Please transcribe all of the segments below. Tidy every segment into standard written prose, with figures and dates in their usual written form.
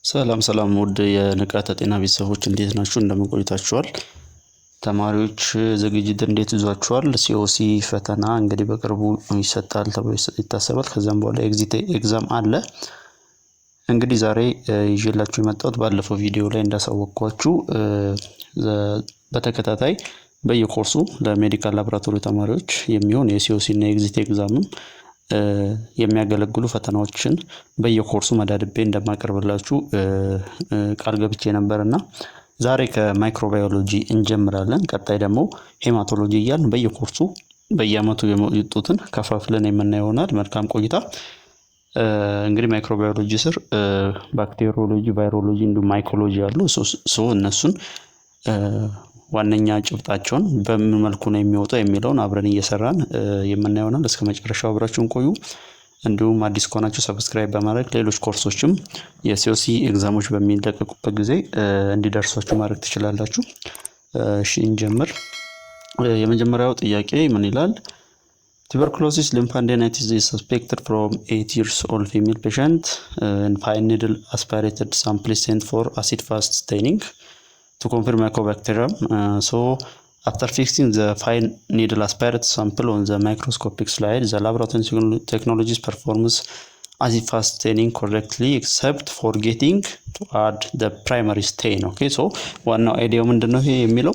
ሰላም ውድ የንቃተ ጤና ቤተሰቦች እንዴት ናችሁ? እንደምን ቆይታችኋል? ተማሪዎች ዝግጅት እንዴት ይዟችኋል? ሲኦሲ ፈተና እንግዲህ በቅርቡ ይሰጣል ተብሎ ይታሰባል። ከዛም በኋላ ኤግዚት ኤግዛም አለ። እንግዲህ ዛሬ ይዤላችሁ የመጣሁት ባለፈው ቪዲዮ ላይ እንዳሳወቅኳችሁ በተከታታይ በየኮርሱ ለሜዲካል ላቦራቶሪ ተማሪዎች የሚሆን የሲኦሲ እና ኤግዚት ኤግዛምም የሚያገለግሉ ፈተናዎችን በየኮርሱ መዳድቤ እንደማቀርብላችሁ ቃል ገብቼ ነበርና ዛሬ ከማይክሮባዮሎጂ እንጀምራለን። ቀጣይ ደግሞ ሄማቶሎጂ እያልን በየኮርሱ በየአመቱ የመጡትን ከፋፍለን የምናየው ይሆናል። መልካም ቆይታ። እንግዲህ ማይክሮባዮሎጂ ስር ባክቴሪዮሎጂ፣ ቫይሮሎጂ እንዲሁም ማይኮሎጂ አሉ። እነሱን ዋነኛ ጭብጣቸውን በምን መልኩ ነው የሚወጣው የሚለውን አብረን እየሰራን የምናየው ይሆናል። እስከ መጨረሻው አብራችሁን ቆዩ። እንዲሁም አዲስ ከሆናችሁ ሰብስክራይብ በማድረግ ሌሎች ኮርሶችም የሲኦሲ ኤግዛሞች በሚለቀቁበት ጊዜ እንዲደርሷችሁ ማድረግ ትችላላችሁ። እሺ እንጀምር። የመጀመሪያው ጥያቄ ምን ይላል? Tuberculosis lymphadeninitis is suspected from 8 years old female patient and fine needle aspirated sample sent for acid fast staining to confirm Mycobacterium. So after fixing the fine needle aspirate sample on the microscopic slide, the laboratory technologies performs acid fast staining correctly except forgetting to add the primary stain. Okay, so ዋናው አይዲያው ምንድነው ይሄ የሚለው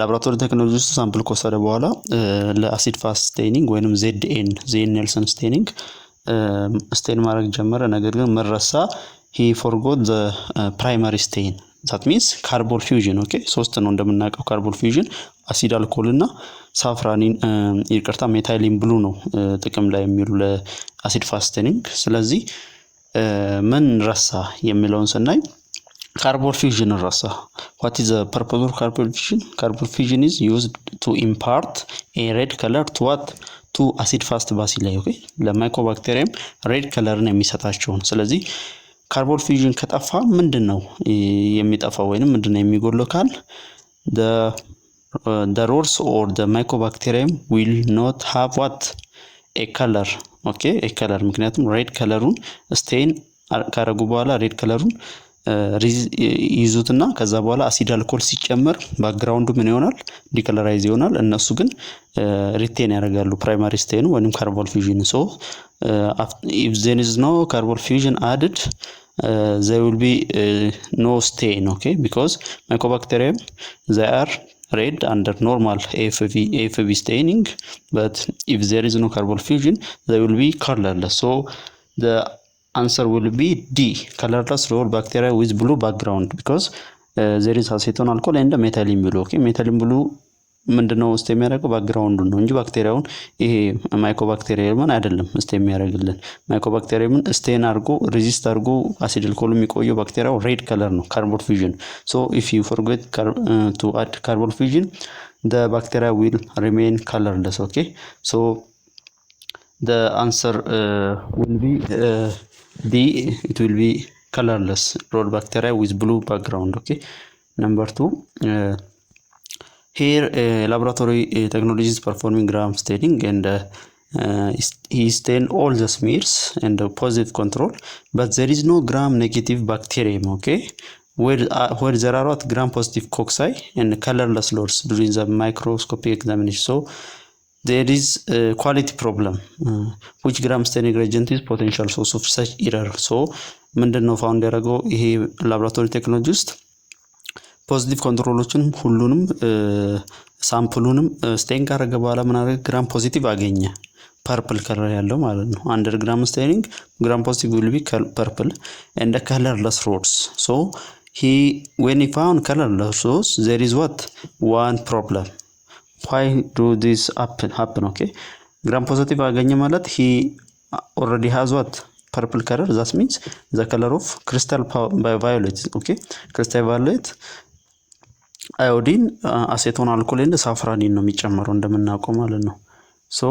ላቦራቶሪ ቴክኖሎጂ ውስጥ ሳምፕል ከወሰደ በኋላ ለአሲድ ፋስት ስቴኒንግ ወይንም ዜን ኔልሰን ስቴኒንግ ስቴን ማድረግ ጀመረ። ነገር ግን መረሳ he forgot the primary stain. that means carbon fusion. okay ሶስት ነው እንደምናውቀው carbon fusion አሲድ አልኮል እና ሳፍራኒን ይቅርታ ሜታይሊን ብሉ ነው ጥቅም ላይ የሚውሉ ለአሲድ ፋስት ስቴኒንግ። ስለዚህ ምን ረሳ የሚለውን ስናይ carbon fusion ረሳ። what is the purpose of carbon fusion? Carbon fusion is used to impart a red color to what? to acid fast bacilli. okay ለማይኮባክቴሪየም ሬድ ከለርን የሚሰጣቸው። ስለዚህ ካርቦን ፊውዥን ከጠፋ ምንድነው የሚጠፋው ወይንም ምንድነው የሚጎለው ካል the rods or the mycobacterium will not have what? a color. okay a color ምክንያቱም ሬድ ከለሩን ስቴን ካረጉ በኋላ ሬድ ከለሩን ይዙትና ከዛ በኋላ አሲድ አልኮል ሲጨመር ባክግራውንዱ ምን ይሆናል? ዲከለራይዝ ይሆናል። እነሱ ግን ሪቴን ያደርጋሉ ፕራይማሪ ስቴኑ ወይንም ካርቦን ፊውዥን። so if there is no carbon fusion added there will be no stain. okay because mycobacterium they are red under normal AFV staining, but if there is no carbon fusion they will be colorless. so the answer will be D, colorless raw bacteria with blue background, because there is acetone alcohol and methylene blue. okay methylene blue ምንድነው ስቴም የሚያደርገው ባክግራውንዱ ነው እንጂ ባክቴሪያውን ይሄ ማይኮባክቴሪየምን አይደለም ስቴም የሚያደርግልን። ማይኮባክቴሪየምን ስቴን አድርጎ ሬዚስት አድርጎ አሲድ አልኮል የሚቆየው ባክቴሪያው ሬድ ከለር ነው ካርቦን ፊውዥን። so if you forget to add carbon fusion the bacteria will remain colorless. okay so the answer will be D, it will be colorless rod bacteria with blue background. okay number 2, here laboratory technology is performing gram staining and he stain all the smears and positive control, but there is no gram negative bacterium. okay where there are what gram positive cocci and colorless loads during the microscopic examination. so there is a quality problem. which gram staining reagent is potential source of such error? so ምንድነው ፋውንድ ያደረገው ይሄ ላቦራቶሪ ቴክኖሎጂ ውስጥ ፖዚቲቭ ኮንትሮሎችን ሁሉንም ሳምፕሉንም ስቴን ካረገ በኋላ ምን አደረገ? ግራም ፖዚቲቭ አገኘ ፐርፕል ከለር ያለው ማለት ነው። አንደር ግራም ስቴኒንግ ግራም ፖዚቲቭ will be purple and the colorless rods. so when he found colorless rods there is what one problem. why do this happen? okay gram positive አገኘ ማለት he already has what purple color. that means the color of crystal violet. okay crystal violet አዮዲን አሴቶን አልኮል እና ሳፍራኒን ነው የሚጨመረው እንደምናውቀው ማለት ነው። so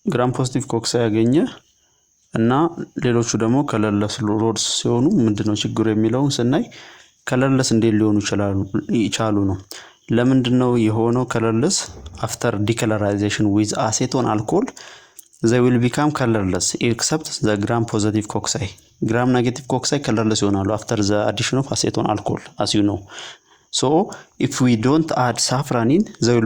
ግራም ፖዚቲቭ ኮክሳ ያገኘ እና ሌሎቹ ደግሞ ከለርለስ ሮድስ ሲሆኑ ምንድነው ችግሩ የሚለውን ስናይ ከለርለስ እንዴት ሊሆኑ ይችላሉ ነው። ለምንድነው የሆነው ከለርለስ? after decolorization with acetone alcohol they will become colorless except the gram positive cocci. Gram negative cocci colorless ይሆናሉ after the addition of acetone alcohol, as you know. So if we don't add saffron in, they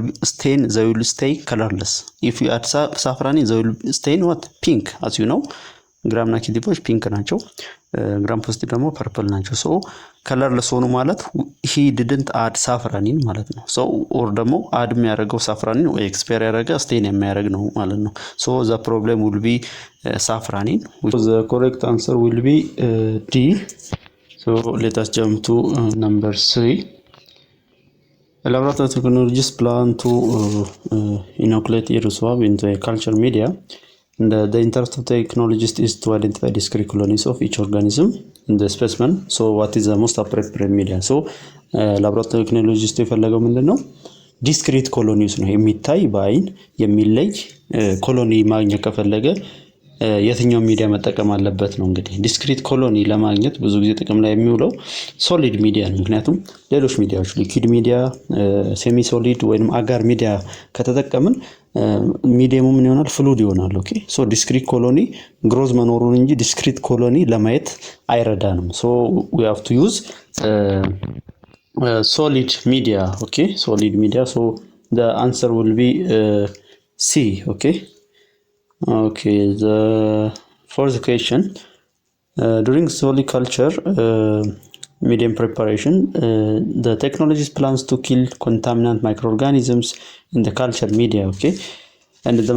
will stay colorless. If we add saffron in, they will stay what? Pink, as you know. gram negativeዎች ፒንክ ናቸው፣ gram positive ደግሞ purple ናቸው። so colorless ሆኑ ማለት he didn't add saffron in ማለት ነው። so or ደግሞ add የሚያደርገው saffron in ወይ expire ያደረገ stain የሚያደርግ ነው ማለት ነው። so the problem will be saffron in. The correct answer will be D. so let us jump to number 3. Laboratory technologists plan to inoculate air swab into a culture media. And the interest of technologist is to identify discrete colonies of each organism in the specimen. So what is the most appropriate media? So laboratory technologist የፈለገው ምንድነው? discrete colonies ነው። የሚታይ በአይን የሚለይ ኮሎኒ ማግኘት ከፈለገ የትኛው ሚዲያ መጠቀም አለበት ነው። እንግዲህ ዲስክሪት ኮሎኒ ለማግኘት ብዙ ጊዜ ጥቅም ላይ የሚውለው ሶሊድ ሚዲያ ነው። ምክንያቱም ሌሎች ሚዲያዎች ሊኩዊድ ሚዲያ፣ ሴሚ ሶሊድ ወይንም አጋር ሚዲያ ከተጠቀምን ሚዲየሙ ምን ይሆናል? ፍሉድ ይሆናል። ኦኬ ሶ ዲስክሪት ኮሎኒ ግሮዝ መኖሩን እንጂ ዲስክሪት ኮሎኒ ለማየት አይረዳንም። ሶ we have to use solid media. okay solid media. so the answer will be C. okay the fourth question, during solid culture medium preparation, the technologist plans to kill contaminant microorganisms in the culture media. okay and the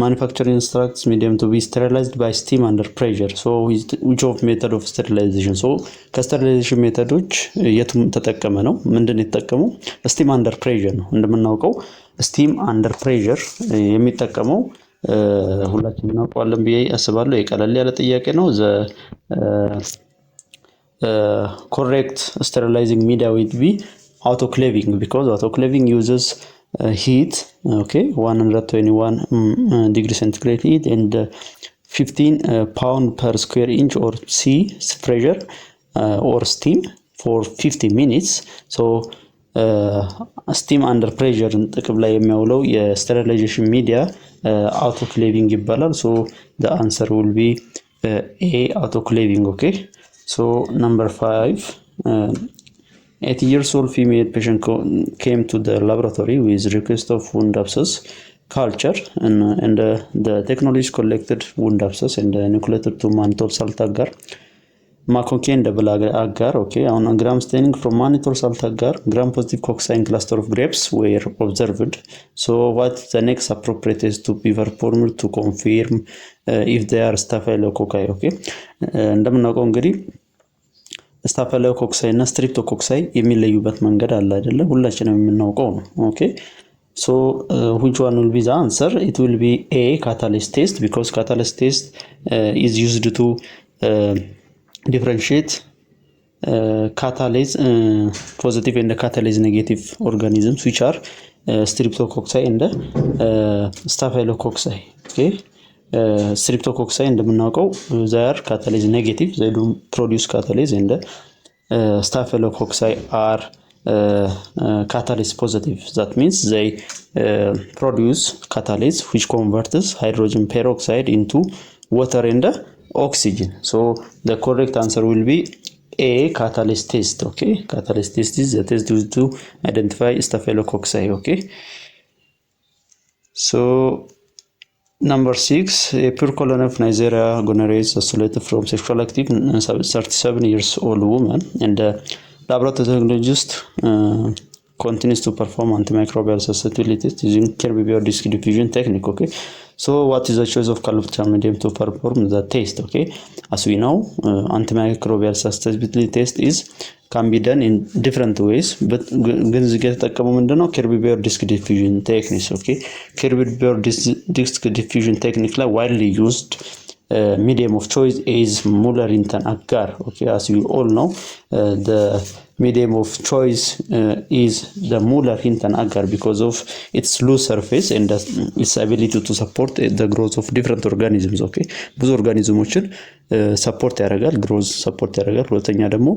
manufacturer instructs medium to be sterilized by steam under pressure. so which of method of sterilization? so ከsterilization ሜተዶች የቱም ተጠቀመ ነው? ምንድን የተጠቀመው? steam under pressure ነው። እንደምናውቀው steam under pressure የሚጠቀመው ሁላችንም እናውቀዋለን ብዬ አስባለሁ። የቀለል ያለ ጥያቄ ነው። correct sterilizing media would be autoclaving, because autoclaving uses heat, 121 degree centigrade heat and 15 pound per square inch or C pressure or steam for 50 minutes. so steam under pressure ጥቅም ላይ የሚያውለው የsterilization media autoclaving ይባላል። so the answer will be A, autoclaving. okay so number 5, 80 years old female patient came to the laboratory with request of wound abscess culture, and the technologist collected wound abscess and inoculated to mannitol salt agar, macocaine double agar. okay on gram staining from mannitol salt agar, gram positive cocci in cluster of grapes were observed. so what the next appropriate test to be performed to confirm if they are staphylococci? okay እንደምናውቀው እንግዲህ ስታፊሎኮካይ እና ስትሪፕቶኮካይ የሚለዩበት መንገድ አለ አይደለ? ሁላችንም የምናውቀው ነው። ኦኬ so which one will be the answer? it will be A, catalase test, because catalase test is used to differentiate catalase positive and catalase negative organisms, which are streptococci and staphylococci. okay streptococci እንደምናውቀው they are catalase negative, they don't produce catalase, and staphylococci are catalase positive. that means they produce catalase which converts hydrogen peroxide into water and oxygen. so the correct answer will be A, catalase test. okay catalase test is the test used to identify staphylococci. okay so number 6, a pure colony of Neisseria gonorrhoeae is isolated from sexually active 37 years old woman, and the laboratory technologist continues to perform antimicrobial susceptibility test using Kirby-Beer disk diffusion technique. okay so what is the choice of culture medium to perform the test? okay as we know, antimicrobial susceptibility test can be done in different ways, but ግን እዚህ ጋር የተጠቀመው ምንድነው? Kirby-Beer disk diffusion technique. okay Kirby-Beer disk diffusion technique ላይ widely used medium of choice is Muller-Hinton agar. okay as we all know, the medium of choice is the Muller-Hinton agar because of its loose surface and its ability to support the growth of different organisms. okay ብዙ ኦርጋኒዝሞችን ሰፖርት ያደርጋል፣ ግሮዝ ሰፖርት ያደርጋል። ሁለተኛ ደግሞ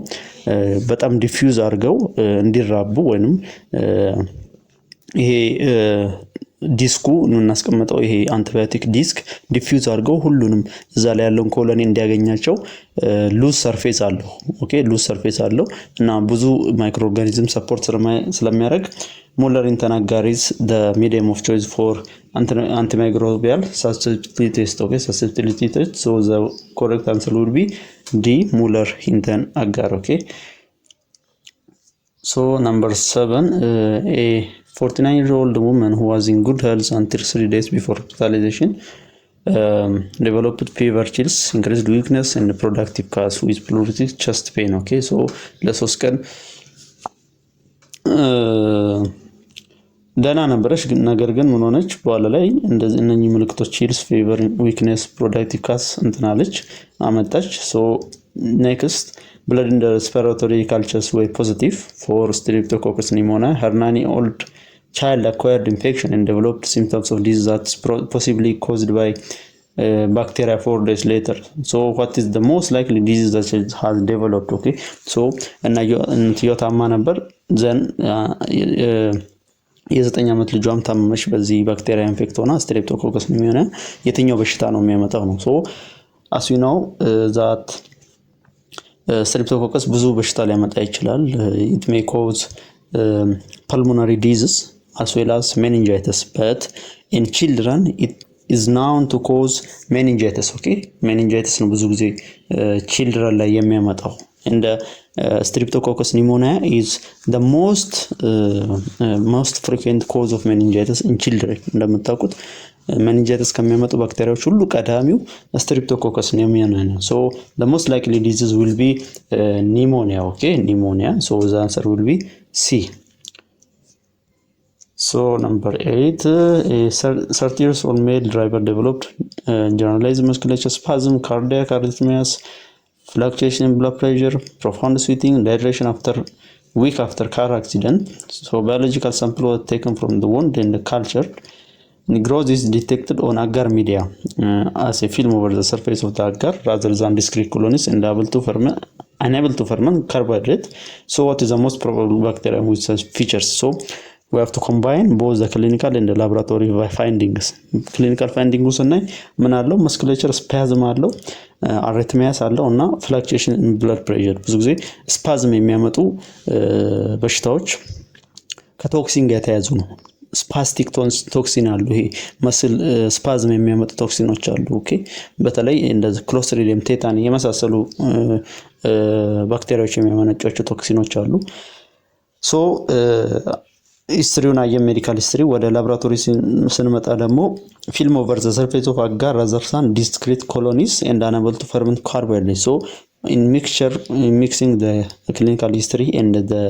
በጣም ዲፊውዝ አድርገው እንዲራቡ ወይንም ይሄ ዲስኩ እናስቀምጠው ይሄ አንቲባዮቲክ ዲስክ ዲፊውዝ አድርገው ሁሉንም እዛ ላይ ያለውን ኮሎኒ እንዲያገኛቸው ሉዝ ሰርፌስ አለው። ኦኬ ሉዝ ሰርፌስ አለው እና ብዙ ማይክሮ ኦርጋኒዝም ሰፖርት ስለሚያደርግ ሙለር ኢንተናጋሪዝ the medium of choice for antimicrobial susceptibility test. Okay, susceptibility test. So the correct answer would be D, Muller Hinton agar. Okay, so number 7, a 49-year-old woman who was in good health until 3 days before hospitalization developed fever, chills, increased weakness and productive cause with pleurisy chest pain. Okay, so ለሶስት ቀን ደህና ነበረች፣ ነገር ግን ምን ሆነች በኋላ ላይ እንደዚህ እነኚህ ምልክቶች ቺልስ፣ ፌቨር፣ ዊክነስ፣ ፕሮዳክቲቭ ካስ እንትናለች አመጣች። ሶ ኔክስት blood in the respiratory cultures were positive for Streptococcus pneumoniae. Her 9-year-old child acquired infection and developed symptoms of disease that's possibly caused by bacteria 4 days later. So what is the most likely disease that has developed? Okay, so እና እንትዮታማ ነበር ዘን የ9 ዓመት ልጇም ታመመች በዚህ ባክቴሪያ ኢንፌክት ሆና ስትሬፕቶኮከስ ኒሞኒያ የትኛው በሽታ ነው የሚያመጣው ነው። ሶ as you know that ስትሬፕቶኮከስ ብዙ በሽታ ሊያመጣ ይችላል። it may cause pulmonary disease as well as meningitis, but in children it is known to cause meningitis. Okay, meningitis ነው ብዙ ጊዜ children ላይ የሚያመጣው and Streptococcus pneumoniae is the most frequent cause of meningitis in children. እንደምታውቁት meningitis ከሚያመጡ ባክቴሪያዎች ሁሉ ቀዳሚው Streptococcus pneumoniae ነው። So the most likely disease will be pneumonia. Okay, pneumonia. So the answer will be C. So number 8, a 30 years old male driver developed generalized muscular spasm, cardiac arrhythmias, fluctuation in blood pressure, profound sweating, dehydration after week after car accident. So biological sample was taken from the wound and the culture. Growth is detected on agar media as a film over the surface of the agar rather than discrete colonies and unable to ferment carbohydrate. So what is the most probable bacteria with such features? So we have to combine both the clinical and the laboratory findings. Clinical findings እና ምን አለው muscular spasm አለው arrhythmias አለው እና fluctuation in blood pressure። ብዙ ጊዜ ስፓዝም የሚያመጡ በሽታዎች ከቶክሲን ጋር የተያዙ ነው። ስፓስቲክ ቶክሲን አሉ፣ ይሄ መስል ስፓዝም የሚያመጡ ቶክሲኖች አሉ። ኦኬ፣ በተለይ እንደዚህ ክሎስትሪዲየም፣ ቴታኒ የመሳሰሉ ባክቴሪያዎች የሚያመነጯቸው ቶክሲኖች አሉ። ሶ ሂስትሪውን አየን፣ ሜዲካል ሂስትሪ። ወደ ላቦራቶሪ ስንመጣ ደግሞ ፊልም ኦቨር ዘ ሰርፌስ ኦፍ አጋር rather than discrete colonies and unable to ferment carbohydrates. So in mixing the clinical history and the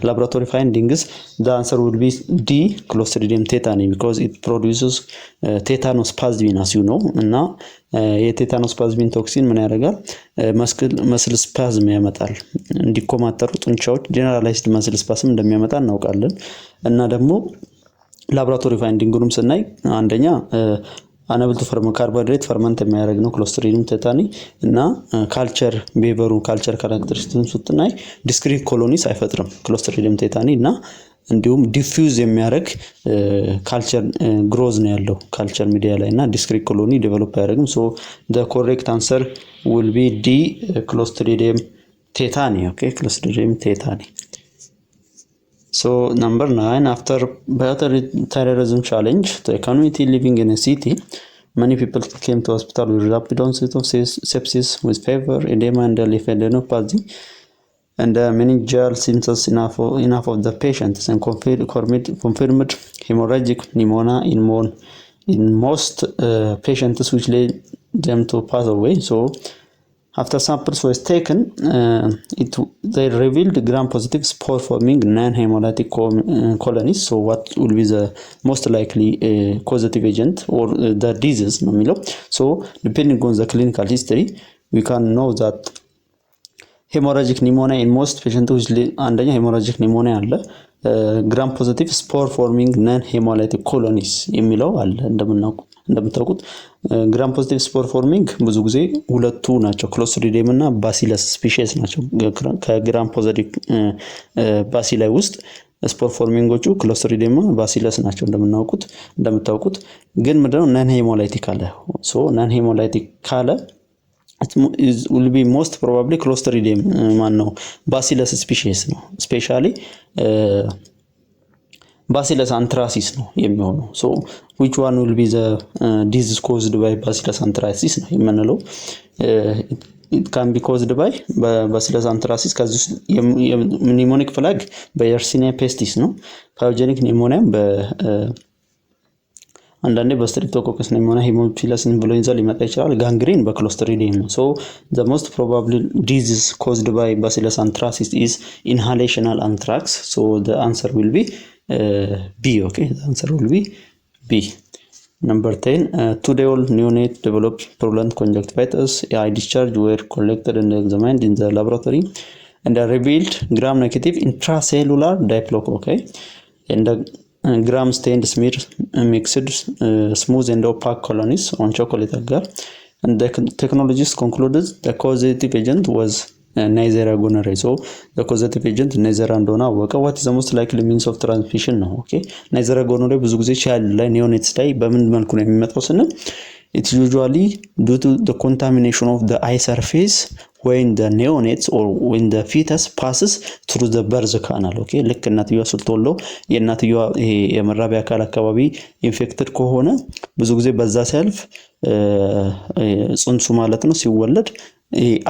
laboratory findings, the answer will be D, Clostridium tetani, because it produces tetanospasmin, as you know. እና የቴታኖስፓዝሚን ቶክሲን ምን ያደርጋል? መስል ስፓዝም ያመጣል፣ እንዲኮማተሩ ጡንቻዎች ጀነራላይዝድ መስል ስፓዝም እንደሚያመጣ እናውቃለን። እና ደግሞ ላቦራቶሪ ፋይንዲንጉንም ስናይ አንደኛ አናብል ቱ ፈርመንት ካርቦሃይድሬት ፈርመንት የሚያደርግ ነው ክሎስትሪዲየም ቴታኒ እና ካልቸር ቤቨሩ ካልቸር ካራክተሪስቲክስ ስትናይ ዲስክሪት ኮሎኒስ አይፈጥርም ክሎስትሪዲየም ቴታኒ እና እንዲሁም ዲፊውዝ የሚያደርግ ካልቸር ግሮዝ ነው ያለው ካልቸር ሚዲያ ላይ እና ዲስክሪት ኮሎኒ ዴቨሎፕ አያደርግም። ሶ the correct answer will be D, Clostridium tetani. Okay, Clostridium tetani. So number 9, after bioterrorism challenge to a community living in a city, many people came to hospital with rapid onset of sepsis with fever, edema and lymphadenopathy and meningeal symptoms enough of the patients and confirmed hemorrhagic pneumonia in most patients, which led them to pass away. So after samples were taken, they revealed gram-positive spore-forming non-hemolytic colonies. So what will be the most likely causative agent or the disease? So depending on the clinical history, we can know that hemorrhagic pneumonia in most patients, which አንደኛ hemorrhagic pneumonia አለ፣ gram-positive spore-forming non-hemolytic colonies የሚለው አለ። እንደምታውቁት ግራም ፖዚቲቭ ስፖር ፎርሚንግ ብዙ ጊዜ ሁለቱ ናቸው፣ ክሎስትሪዲየም እና ባሲለስ ስፒሺስ ናቸው። ከግራም ፖዚቲቭ ባሲላይ ውስጥ ስፖር ፎርሚንጎቹ ክሎስትሪዲየም ባሲለስ ናቸው እንደምታውቁት ግን ምንድነው ነን ሄሞላይቲክ አለ ሶ ነን ሄሞላይቲክ ካለ it will be most probably clostridium ማን ነው ባሲለስ ስፒሺስ ነው ስፔሻሊ ባሲለስ አንትራሲስ ነው የሚሆነው ሶ which one will be the disease caused by bacillus anthracis ነው የምንለው it can be caused by bacillus anthracis ከዚህ pneumonic flag በየርሲኒያ ፔስቲስ ነው pathogenic pneumonia አንዳንዴ በስትሪፕቶኮከስ ኒሞኒያ ሄሞፊለስ ኢንፍሉዌንዛ ሊመጣ ይችላል ጋንግሪን በክሎስትሪዲየም ነው so the most probable disease caused by bacillus anthracis is inhalational anthrax so the answer will be B okay the answer will be B number 10 2-day-old neonate developed purulent conjunctivitis eye discharge were collected and examined in the laboratory and are revealed gram negative intracellular diploc okay and gram stained smear mixed smooth and opaque colonies on chocolate agar and the technologists concluded the causative agent was Neisseria gonorrhoeae so the causative agent Neisseria እንደሆነ አወቀ what is the most likely means of transmission ነው okay Neisseria gonorrhoeae ብዙ ጊዜ ቻይልድ ላይ ኒዮኔትስ ላይ በምን መልኩ ነው የሚመጣው ስንል it's usually due to the contamination of the eye surface when the neonates or when the fetus passes through the birth canal okay ልክ እናትየዋ ስትወልደው የእናትየዋ የመራቢያ አካል አካባቢ ኢንፌክትድ ከሆነ ብዙ ጊዜ በዛ ሲያልፍ ጽንሱ ማለት ነው ሲወለድ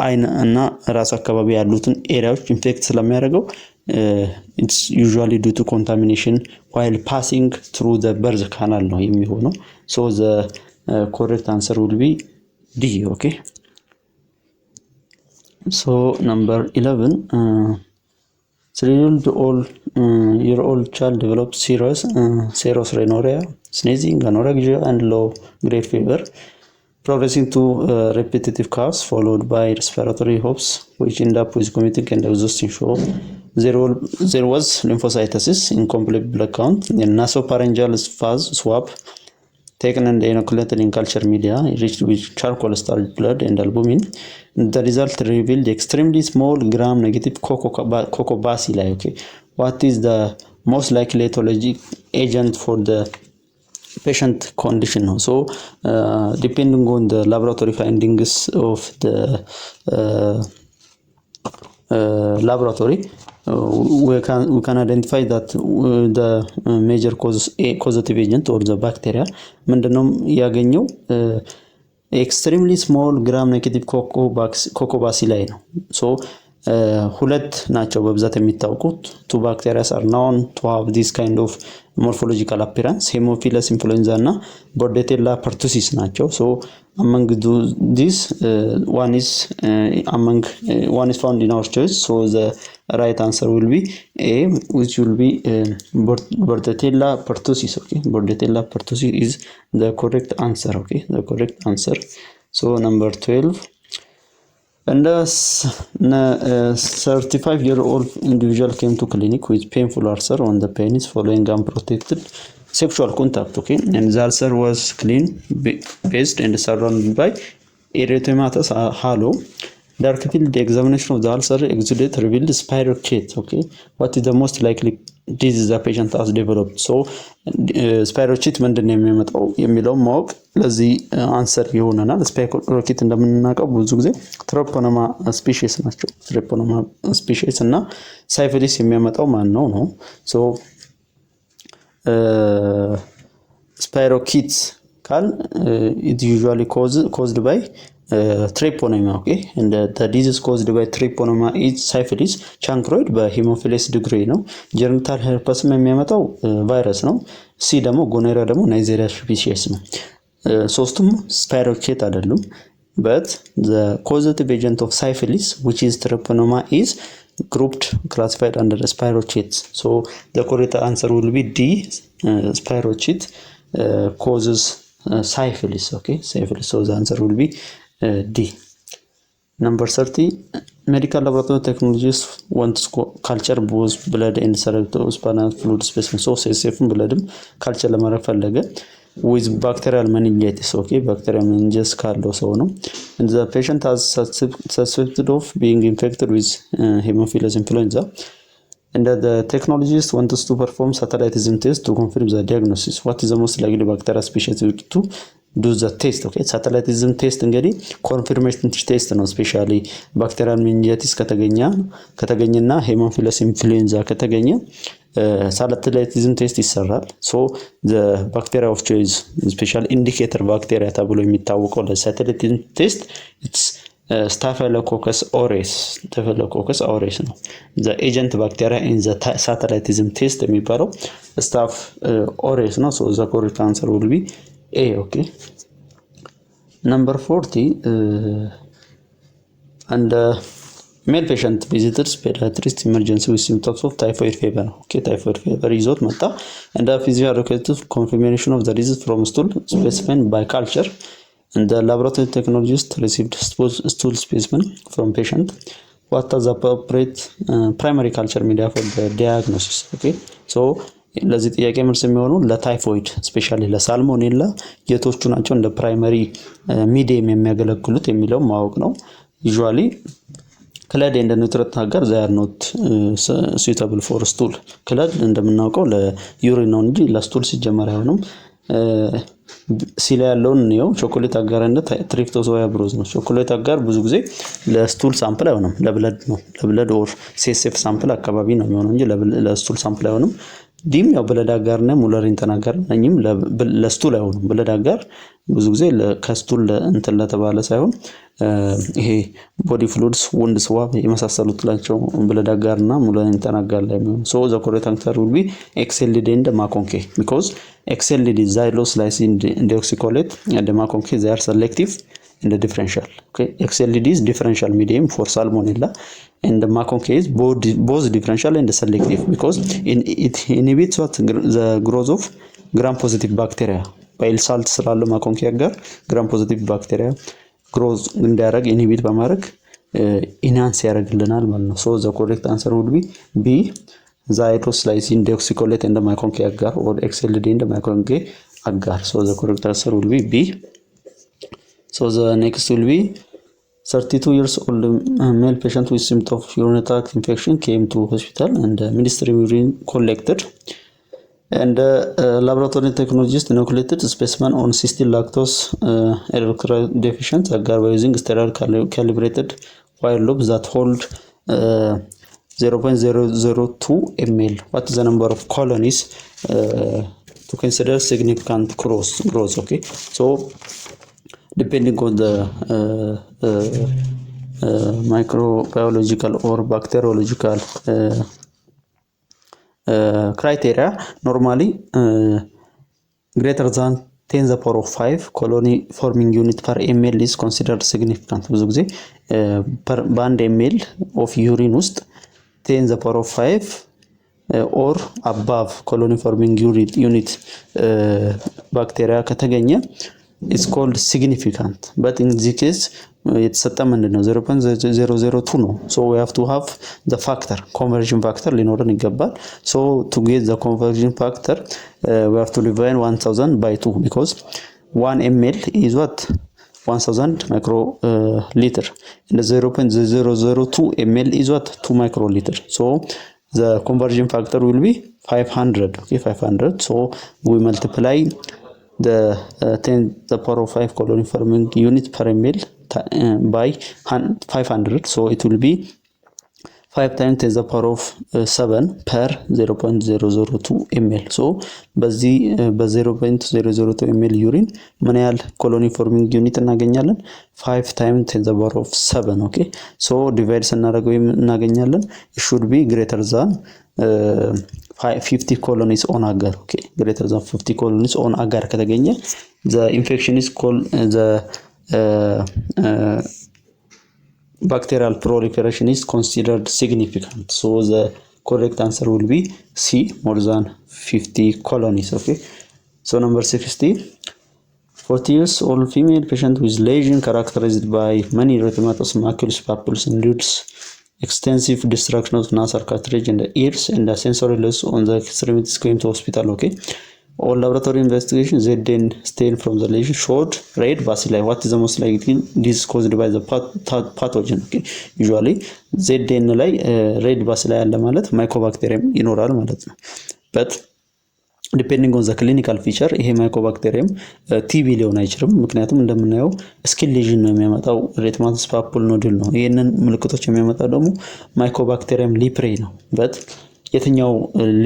አይን እና ራስ አካባቢ ያሉትን ኤሪያዎች ኢንፌክት ስለሚያደርገው it's usually due to contamination while passing through the birth canal ነው የሚሆነው so the correct answer will be D okay so number 11 3-year-old child developed serous rhinorrhea sneezing anorexia and low grade fever progressing to repetitive coughs followed by respiratory hopes which end up with vomiting and exhaustion show there was lymphocytosis incomplete blood count and nasopharyngeal swab taken and inoculated in culture media enriched with charcoal starch blood and albumin the result revealed extremely small gram negative cocobacilli okay what is the most likely etiologic agent for the patient condition so depending on the laboratory findings of the laboratory we can identify that the major causative agent or the bacteria ምንድነው ያገኘው extremely small gram negative cocobacilli ነው so ሁለት ናቸው በብዛት የሚታወቁት two bacteria are known to have this kind of morphological appearance Haemophilus influenza እና Bordetella pertussis ናቸው so among these one is found in our choice so the right answer will be A which will be Bordetella pertussis okay Bordetella pertussis is the correct answer okay the correct answer so number 12 and a 35-year-old individual came to clinic with painful ulcer on the penis following unprotected sexual contact okay and the ulcer was clean based and surrounded by erythematous halo dark field examination of the ulcer exudate revealed spirochete okay what is the most likely disease the patient has developed so spirochete ምንድነው የሚመጣው የሚለው ማወቅ ለዚህ አንሰር ይሆነናል spirochete እንደምንናቀው ብዙ ጊዜ ትሮፖኖማ ስፒሺስ ናቸው ትሮፖኖማ ስፒሺስ እና ሳይፊሊስ የሚያመጣው ማን ነው so spirochete can it usually caused by treponema okay and the disease caused by treponema is syphilis chancroid by Haemophilus degree ነው genital herpes የሚያመጣው ቫይረስ ነው C ደግሞ gonorrhea ደግሞ Neisseria species ነው ሶስቱም spirochete አይደሉም but the causative agent of syphilis which is treponema is grouped classified under spirochetes so the correct answer will be D spirochete causes syphilis okay syphilis so the answer will be D number 30 medical laboratory technologists want to culture both blood and cerebrospinal fluid specimen so CSF blood culture ለማድረግ ፈለገ with bacterial meningitis okay bacterial meningitis ካለው ሰው ነው and the patient has suspected of being infected with Haemophilus influenza And the technologist wants to perform satellitism test to confirm the diagnosis. What is the most likely bacteria species to do the test? Okay, satellitism test እንግዲህ ኮንፊርሜሽን ቴስት ነው። ስፔሻሊ ባክቴሪያል ሜኒንጃይቲስ ከተገኘና ሄሞፊለስ ኢንፍሉዌንዛ ከተገኘ ሳተላይቲዝም ቴስት ይሰራል። ሶ the bacteria of choice special indicator bacteria ተብሎ የሚታወቀው ለሳተላይቲዝም ቴስት it's Staphylococcus aureus ነው። the agent bacteria in the satellitism test የሚባለው Staph aureus ነው። so the correct answer will be A. Okay, number 40 and male patient visitors pediatric emergency with symptoms of typhoid fever. Okay, typhoid fever ይዞት መጣ and the physiological confirmation of the disease from stool specimen by culture. And the laboratory technologist received stool specimen from patient. What was the appropriate primary culture media for the diagnosis? Okay, so ለዚህ ጥያቄ መልስ የሚሆነው ለታይፎይድ ስፔሻሊ ለሳልሞኔላ የቶቹ ናቸው እንደ ፕራይመሪ ሚዲየም የሚያገለግሉት የሚለው ማወቅ ነው። ዩዥዋሊ ክለድ እንደ ኒውትረንት አጋር they are not suitable for stool. ክለድ እንደምናውቀው ለዩሪን ነው እንጂ ለስቱል ሲጀመር አይሆንም። ሲላ ያለውን ነው ቾኮሌት አጋርነት ትሪፕቶዞያ ብሮዝ ነው። ቾኮሌት አጋር ብዙ ጊዜ ለስቱል ሳምፕል አይሆንም፣ ለብለድ ነው። ለብለድ ኦር ሲኤስኤፍ ሳምፕል አካባቢ ነው የሚሆነው እንጂ ለስቱል ሳምፕል አይሆንም። ዲም ያው ብለድ አጋርና ሙለር ኢንተናጋር ነኝም ለስቱል አይሆንም። ብለድ አጋር ብዙ ጊዜ ከስቱል እንትን ለተባለ ሳይሆን ይሄ ቦዲ ፍሉይድስ ወንድ ስዋብ የመሳሰሉት ናቸው ብለድ አጋርና ሙለር ኢንተናጋር ላይ ነው። ሶ ዘ ኮሬክት አንሰር will be XLD and MACONK because XLD is xylose lysine deoxycholate and MACONK they are selective and differential. Okay, XLD is differential medium for salmonella and MACONK is both differential and selective because it inhibits what the growth of gram positive bacteria. ባይል ሳልት ስላለው MACONK ጋር gram positive bacteria growth እንዳያረግ ኢንሂቢት በማድረግ ኢንሃንስ ያደርግልናል ማለት ነው። ሶ ዘ ኮሬክት አንሰር would be B, xylose lysine deoxycholate and MACONK agar or XLD and MACONK agar. So the correct answer will be B. So the next will be 32 years old male patient with symptom of urinary tract infection came to hospital and ministry urine collected and laboratory technologist inoculated specimen on cystic lactose erythroid deficient agar by using sterile calibrated wire loops that hold 0.002 ml. What is the number of colonies to consider significant growth? Okay, so depending on the microbiological or bacteriological criteria, normally greater than 10 the power of 5 colony forming unit per ml is considered significant. ብዙ ጊዜ በአንድ ml of urine ውስጥ 10 the power of 5 or above colony forming unit bacteria ከተገኘ it's called significant, but in this case የተሰጠ ምንድነው 0.002 ነው። so we have to have the factor conversion factor ሊኖረን ይገባል። so to get the conversion factor we have to divide 1000 by 2 because 1 ml is what 1000 microliter and 0.002 ml is what 2 microliter. So the conversion factor will be 500. Okay, 500. So we multiply the 10 the power of 5 colony forming unit per ml by 500. So it will be 5 times 10 the power of 7 per 0.002 ml. So በዚህ በ0.002 ml ዩሪን ምን ያህል ኮሎኒ ፎርሚንግ ዩኒት እናገኛለን? 5 times 10 the power of 7. Okay, so divide ስናደርገው እናገኛለን it should be greater than 50 colonies on agar. Okay, greater than 50 colonies on agar ከተገኘ the infection is called the bacterial proliferation is considered significant. So the correct answer will be C, more than 50 colonies. Okay, so number 60, 40 years old female patient with lesion characterized by many erythematous macular papules induces extensive destruction of nasal cartilage in the ears and the sensory loss on the extremities came to hospital. Okay, On laboratory investigation, ZN stain from the lesion showed red bacilli. What is the most likely disease caused by the pathogen? Okay. Usually ZN ላይ red bacilli ያለ ማለት ማይኮባክቴሪየም ይኖራል ማለት ነው። but depending on the clinical feature ይሄ ማይኮባክቴሪየም ቲቢ ሊሆን አይችልም። ምክንያቱም እንደምናየው ስኪን ሌዥን ነው የሚያመጣው፣ ሬትማተስ ፓፑል ኖዱል ነው። ይሄንን ምልክቶች የሚያመጣው ደግሞ ማይኮባክቴሪየም ሊፕሬ ነው። but የትኛው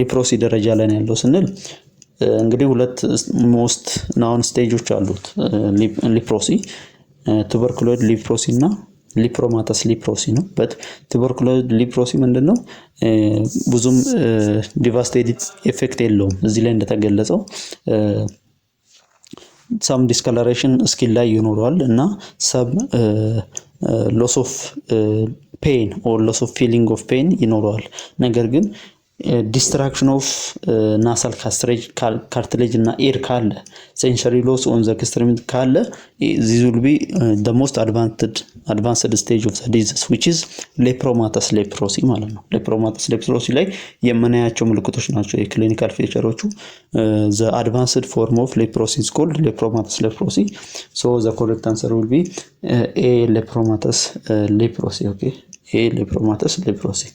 ሊፕሮሲ ደረጃ ላይ ነው ያለው ስንል እንግዲህ ሁለት ሞስት ናውን ስቴጆች አሉት ሊፕሮሲ፣ ቱበርኩሎይድ ሊፕሮሲ እና ሊፕሮማተስ ሊፕሮሲ ነው። በት ቱበርኩሎይድ ሊፕሮሲ ምንድነው ብዙም ዲቫስቴቲቭ ኤፌክት የለውም። እዚህ ላይ እንደተገለጸው some discoloration ስኪን ላይ ይኖራል እና some loss of pain or loss of feeling of pain ይኖራል። ነገር ግን distraction of nasal cartilage እና air ካለ sensory loss on the extremity ካለ this will be the most advanced stage of the disease which is lepromatous leprosy ማለት ነው። lepromatous leprosy ላይ የምናያቸው ምልክቶች ናቸው የክሊኒካል ፊቸሮቹ። the advanced form of leprosy is called lepromatous leprosy. So the correct answer will be A, lepromatous leprosy. Okay, A, lepromatous leprosy.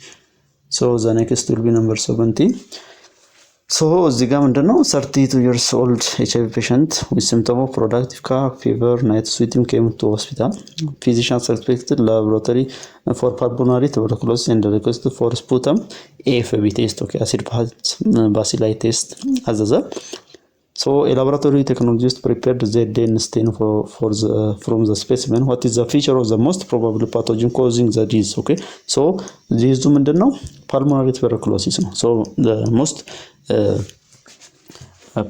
So the next will be number 17. So እዚህ ጋር ምንድነው 32 years old HIV patient with symptom of productive cough, fever, night sweating came to hospital. Physician suspected laboratory for pulmonary tuberculosis and requested for sputum AFB test. Okay, acid bacilli test አዘዘ። So a laboratory technologist prepared ZN stain from the specimen. What is the feature of the most probable pathogen causing the disease? Okay, so disease ምንድነው pulmonary tuberculosis ነው። So the most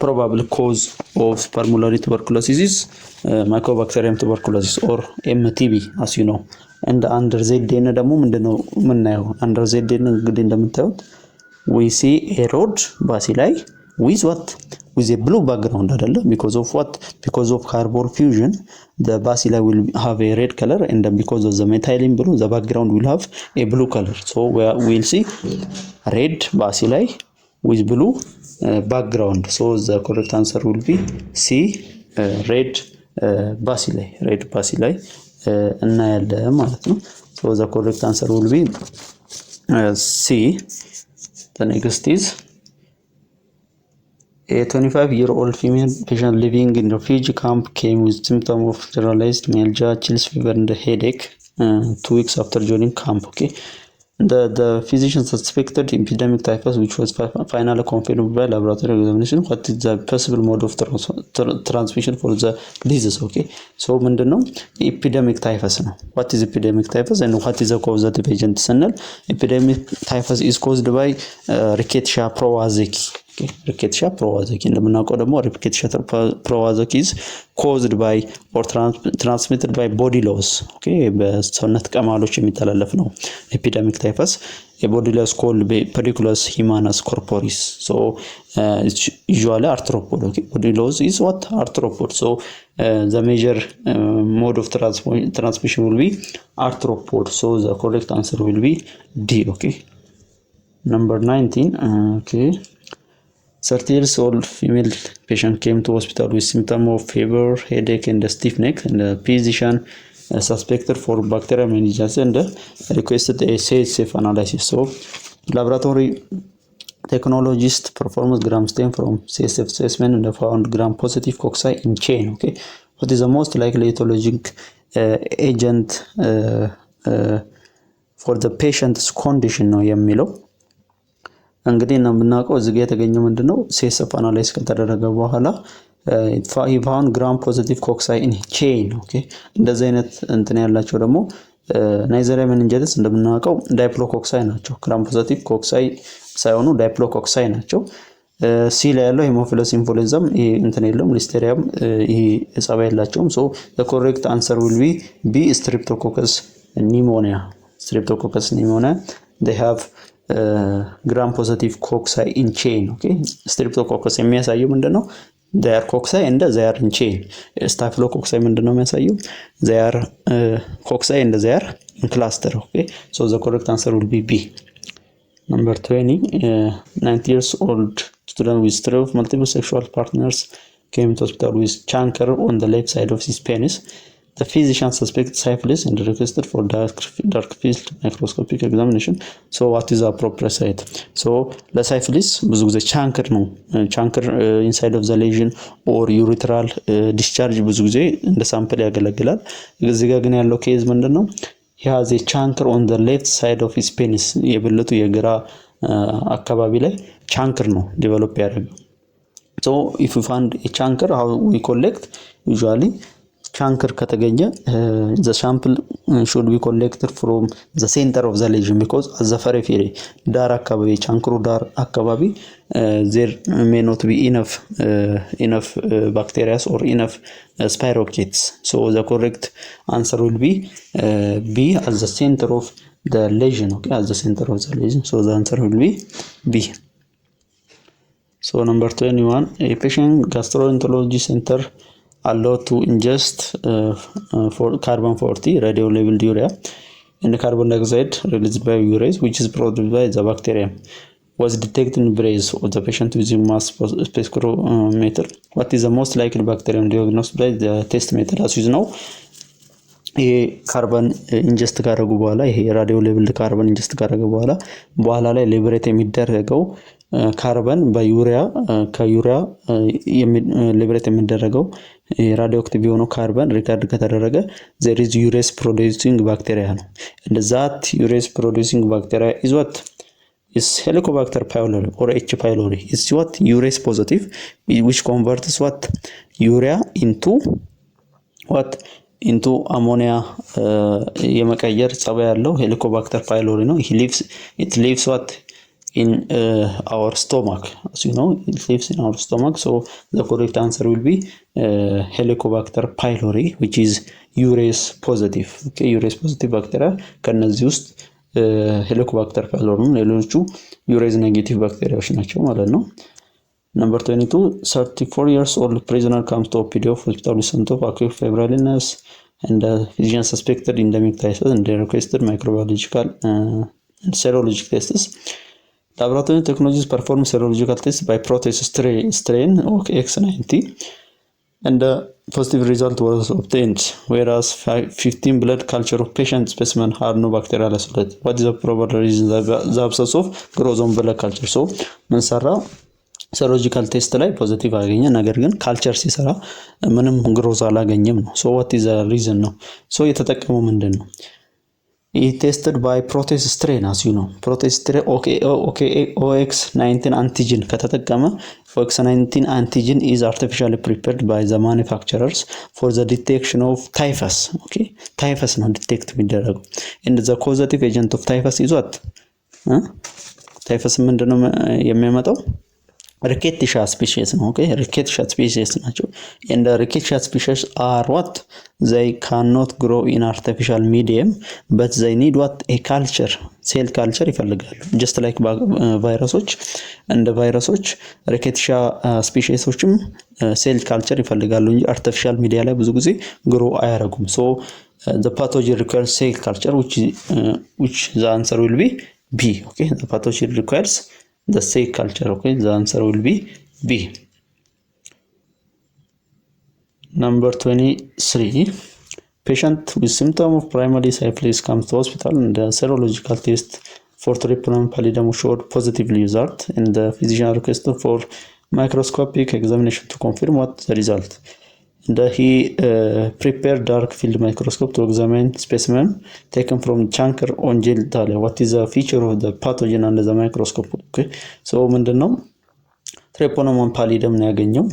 probable cause of pulmonary tuberculosis is Mycobacterium tuberculosis or MTB as you know. and under ZN ደግሞ ምንድነው የምናየው? under ZN እንግዲህ እንደምታዩት we see a rod bacilli with what? With a blue background አይደለ? because of what? because of carbon fusion the bacilli will have a red color and because of the methylene blue the background will have a blue color. So we'll see red bacilli with blue background. So the correct answer will be C, red bacilli እናያለን ማለት ነው። So the correct answer will be C. The next is a 25-year-old female patient living in a refugee camp came with symptoms of generalized myalgia, chills, fever, and headache 2 weeks after joining camp. Okay, the physician suspected epidemic typhus, which was finally confirmed by laboratory examination. What is the possible mode of transmission for the disease? Okay, so ምንድነው epidemic typhus ነው። What is epidemic typhus and what is the causative agent ስንል epidemic typhus is caused by Rickettsia prowazekii. Okay, Rickettsia prowazekii እንደምናውቀው ደግሞ Rickettsia prowazekii is caused by or transmitted by body loss. Okay, በሰውነት ቀማሎች የሚተላለፍ ነው epidemic typhus. A body loss called pediculus humanus corporis. So it's usually arthropod. Okay, body loss is what? Arthropod. So the major mode of transmission will be arthropod. So the correct answer will be D. Okay, number 19. Okay, 30 years old female patient came to hospital with symptom of fever, headache, and a stiff neck, and the physician suspected for bacterial meningitis and requested a CSF analysis. So laboratory technologist performed gram stain from CSF specimen and found gram positive cocci in chain. Okay, what is the most likely etiologic agent for the patient's condition ነው የሚለው። እንግዲህ እናምናቀው እዚህ ጋር የተገኘው ምንድነው CSF አናላይዝ ከተደረገ በኋላ he found gram positive cocci in chain. Okay, እንደዚህ አይነት እንትን ያላቸው ደግሞ ናይዘሪያ meningitis እንደምናቀው ዳይፕሎኮክሳይ ናቸው። gram positive cocci ሳይሆኑ ዳይፕሎኮክሳይ ናቸው። ሲ ላይ ያለው ሄሞፊለስ ኢንፍሉዌንዛም ይሄ እንትን የለም፣ ሊስቴሪያም ይሄ ጸባይ ያላቸውም። so the correct answer will be B, streptococcus pneumonia. Streptococcus pneumonia they have gram positive cocci in chain. Okay, streptococcus የሚያሳየው ምንድነው they are cocci and they are in chain. Staphylococcus ምንድነው የሚያሳየው they are cocci and they are in cluster. Okay, so the correct answer will be B. Number 20, 90 years old student with 12 multiple sexual partners came to hospital with chancre on the left side of his penis. The physician suspected syphilis and requested for dark field microscopic examination. So what is the appropriate site? So ለሳይፊሊስ ብዙ ጊዜ ቻንክር ነው። ቻንክር ኢንሳይድ ኦፍ ዘ ሌዥን ኦር ዩሪትራል ዲስቻርጅ ብዙ ጊዜ እንደ ሳምፕል ያገለግላል። እዚህ ጋር ግን ያለው ኬዝ ምንድነው? he has a chancre on the left side of his penis የብልቱ የግራ አካባቢ ላይ ቻንክር ነው ዴቨሎፕ ያደረገው። so if you find a chancre, how we collect? Usually chancre ከተገኘ the sample should be collected from the center of the lesion because as the periphery ዳር አካባቢ ቻንክሩ ዳር አካባቢ there may not be enough bacteria or enough spirochetes. So the correct answer will be B, at the center of the lesion. Okay, at the center of the lesion. So the answer will be B. So number 21, a patient gastroenterology center allowed to ingest for carbon 40 radio labeled urea and carbon dioxide released by urease, which is produced by the bacterium, was detected in breath of the patient using mass spectrometer. What is the most likely bacterium diagnosed by the test method? As you know, ይሄ ካርበን ኢንጀስት ካደረጉ በኋላ ይሄ ራዲዮ ሌቭል ካርበን ኢንጀስት ካደረጉ በኋላ ላይ ሊብሬት የሚደረገው ካርበን በዩሪያ ከዩሪያ ሊብሬት የሚደረገው ራዲዮ አክቲቭ የሆነው ካርበን ሪካርድ ከተደረገ there is urease producing bacteria ነው። and that urease producing bacteria is what is Helicobacter pylori or H. pylori. It's what urease positive, which converts what urea into what into ammonia የመቀየር ጸባይ ያለው Helicobacter pylori ነው። it lives what in our stomach, as you know, it lives in our stomach. So the correct answer will be Helicobacter pylori, which is urease positive. Okay, urease positive bacteria ከነዚህ ውስጥ Helicobacter pylori ነው። ሌሎቹ urease negative bacteriaዎች ናቸው ማለት ነው። Number 22, 34 years old prisoner comes to OPD of hospital with symptoms of acute febrile illness and the physician suspected endemic typhus and they requested microbiological and serologic tests. Laboratory technologies perform serological tests by protease strain X90 and the positive result was obtained, whereas 15 blood culture of patient specimen had no bacterial isolate. What is the probable reason? The absence of growth on blood culture. So ምንሰራ serological test ላይ ፖዚቲቭ አገኘ፣ ነገር ግን ካልቸር ሲሰራ ምንም ግሮዝ አላገኘም ነው። so what is the reason ነው? so የተጠቀመው ምንድነው? he tested by protease strain, as you know, protease strain OX19 antigen ከተጠቀመ OX19 antigen is artificially prepared by the manufacturers for the detection of typhus. okay, typhus ነው ዲቴክት የሚደረገው and the causative agent of typhus is what typhus ምንድነው የሚያመጣው? Rickettsia species ነው። okay, Rickettsia species ናቸው and the Rickettsia species are what they cannot grow in artificial medium but they need what a culture, cell culture ይፈልጋሉ just like ቫይረሶች እንደ ቫይረሶች Rickettsia speciesዎችም cell culture ይፈልጋሉ እንጂ artificial media ላይ ብዙ ጊዜ grow አያረጉም። so the pathogen requires cell culture which the answer will be B. okay, the pathogen requires the cell culture. okay, the answer will be B. Number 23, patient with symptom of primary syphilis comes to hospital and the serological test for treponema pallidum showed positive result and the physician requested for microscopic examination to confirm what the result. and he prepared dark field microscope to examine specimen taken from chancre on genitalia. What is the feature of the pathogen under the microscope? okay, so ምንድነው treponema pallidum ነው ያገኘው